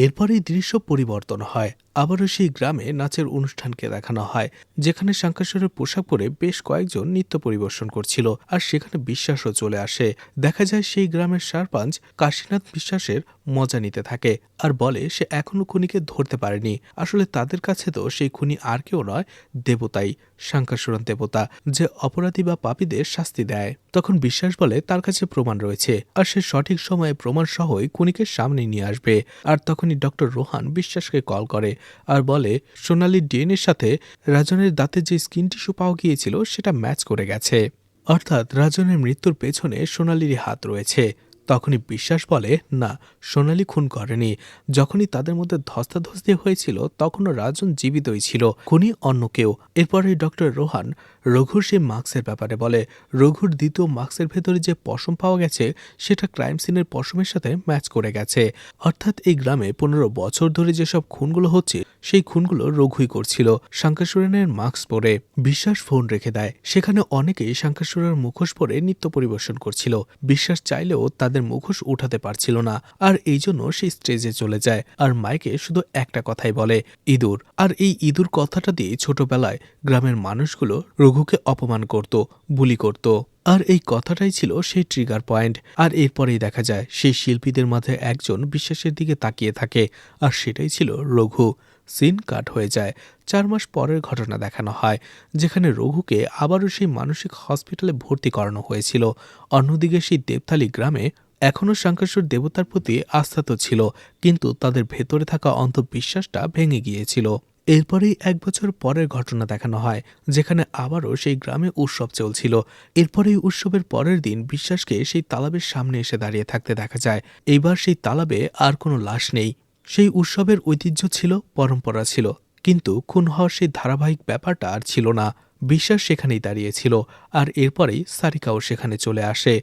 [SPEAKER 1] এরপরেই দৃশ্য পরিবর্তন হয়, আবারও সেই গ্রামে নাচের অনুষ্ঠানকে দেখানো হয়, যেখানে শঙ্করের পোশাক পরে বেশ কয়েকজন নৃত্য পরিবেশন করছিল। আর সেখানে বিশ্বাসও চলে আসে। দেখা যায় সেই গ্রামের সারপঞ্চ কাশীনাথ বিশ্বাসের মজা নিতে থাকে আর বলে সে এখনো খুনিকে ধরতে পারেনি। আসলে তাদের কাছে তো সেই খুনি আর কেউ নয়, দেবতাই, শঙ্করসুরন দেবতা, যে অপরাধী বা পাপীদের শাস্তি দেয়। তখন বিশ্বাস বলে তার কাছে প্রমাণ রয়েছে, আর সে সঠিক সময়ে প্রমাণ সহই খুনিকে সামনে নিয়ে আসবে। আর তখনই ডক্টর রোহান বিশ্বাসকে কল করে আর বলে সোনালির ডিএনএর সাথে রাজনের দাঁতে যে স্কিন টিস্যু পাওয়া গিয়েছিল সেটা ম্যাচ করে গেছে, অর্থাৎ রাজনের মৃত্যুর পেছনে সোনালিরই হাত রয়েছে। তখনই বিশ্বাস বলে না, সোনালি খুন করেনি। যখনই তাদের মধ্যে ধস্তাধস্তি হয়েছিল তখনও রাজন জীবিতই ছিল, খুনি অন্য কেউ। এরপরে ডক্টর রোহান রঘুর সেই মাস্কের ব্যাপারে বলে রঘুর দ্বিতীয় মাস্কের ভেতরে যে পশম পাওয়া গেছে সেটা ক্রাইম সিনের পশমের সাথে ম্যাচ করে গেছে। অর্থাৎ এই গ্রামে 15 বছর ধরে যেসব খুনগুলো হচ্ছে সেই খুনগুলো রঘুই করছিল শঙ্করসুরেনের মাস্ক পরে। বিশ্বাস ফোন রেখে দেয়। সেখানে অনেকেই শঙ্করসুরের মুখোশ পরে নৃত্য পরিবেশন করছিল। বিশ্বাস চাইলেও তাদের মুখোশ উঠাতে পারছিল না, আর এই জন্য সে স্টেজে চলে যায় আর মাইকে শুধু একটা কথাই বলে, ইঁদুর। আর এই ইঁদুর কথাটা দিয়ে ছোটবেলায় গ্রামের মানুষগুলো রঘুকে অপমান করত, বুলি করত। আর এই কথাটাই ছিল সেই ট্রিগার পয়েন্ট। আর এরপরেই দেখা যায় সেই শিল্পীদের মাঝে একজন বিশ্বাসের দিকে তাকিয়ে থাকে, আর সেটাই ছিল রঘু। সিন কাট হয়ে যায়। 4 মাস পরের ঘটনা দেখানো হয়, যেখানে রঘুকে আবারও সেই মানসিক হসপিটালে ভর্তি করানো হয়েছিল। অন্যদিকে সেই দেবথালি গ্রামে এখনও শঙ্করসুর দেবতার প্রতি আস্থা তো ছিল, কিন্তু তাদের ভেতরে থাকা অন্ধবিশ্বাসটা ভেঙে গিয়েছিল। এরপরেই 1 বছর পরের ঘটনা দেখানো হয়, যেখানে আবারও সেই গ্রামে উৎসব চলছিল। এরপরেই উৎসবের পরের দিন বিশ্বাসকে সেই তালাবের সামনে এসে দাঁড়িয়ে থাকতে দেখা যায়। এইবার সেই তালাবে আর কোনো লাশ নেই। সেই উৎসবের ঐতিহ্য ছিল, পরম্পরা ছিল, কিন্তু খুন হওয়ার সেই ধারাবাহিক ব্যাপারটা আর ছিল না। বিশ্বাস সেখানেই দাঁড়িয়েছিল, আর এরপরেই সারিকাও সেখানে চলে আসে।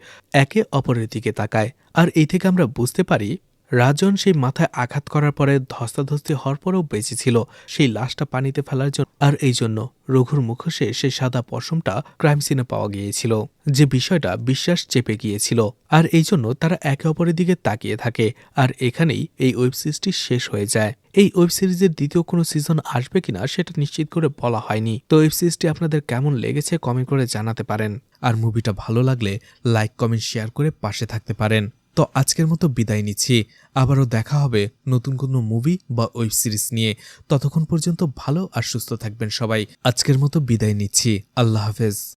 [SPEAKER 1] একে অপরের দিকে তাকায়, আর এই থেকে আমরা বুঝতে পারি রাজন সেই মাথায় আঘাত করার পরে ধস্তাধস্তি হওয়ার পরেও বেঁচে ছিল সেই লাশটা পানিতে ফেলার জন্য, আর এই জন্য রঘুর মুখোশে সেই সাদা পশমটা ক্রাইম সিনে পাওয়া গিয়েছিল, যে বিষয়টা বিশ্বাস চেপে গিয়েছিল। আর এই জন্য তারা একে অপরের দিকে তাকিয়ে থাকে। আর এখানেই এই ওয়েব সিরিজটি শেষ হয়ে যায়। এই ওয়েব সিরিজের দ্বিতীয় কোনো সিজন আসবে কিনা সেটা নিশ্চিত করে বলা হয়নি। তো ওয়েব সিরিজটি আপনাদের কেমন লেগেছে কমেন্ট করে জানাতে পারেন। আর মুভিটা ভালো লাগলে লাইক কমেন্ট শেয়ার করে পাশে থাকতে পারেন। তো আজকের মতো বিদায় নিচ্ছি। আবারও দেখা হবে নতুন কোনো মুভি বা ওয়েব সিরিজ নিয়ে। ততক্ষণ পর্যন্ত ভালো আর সুস্থ থাকবেন সবাই। আজকের মতো বিদায় নিচ্ছি। আল্লাহ হাফেজ।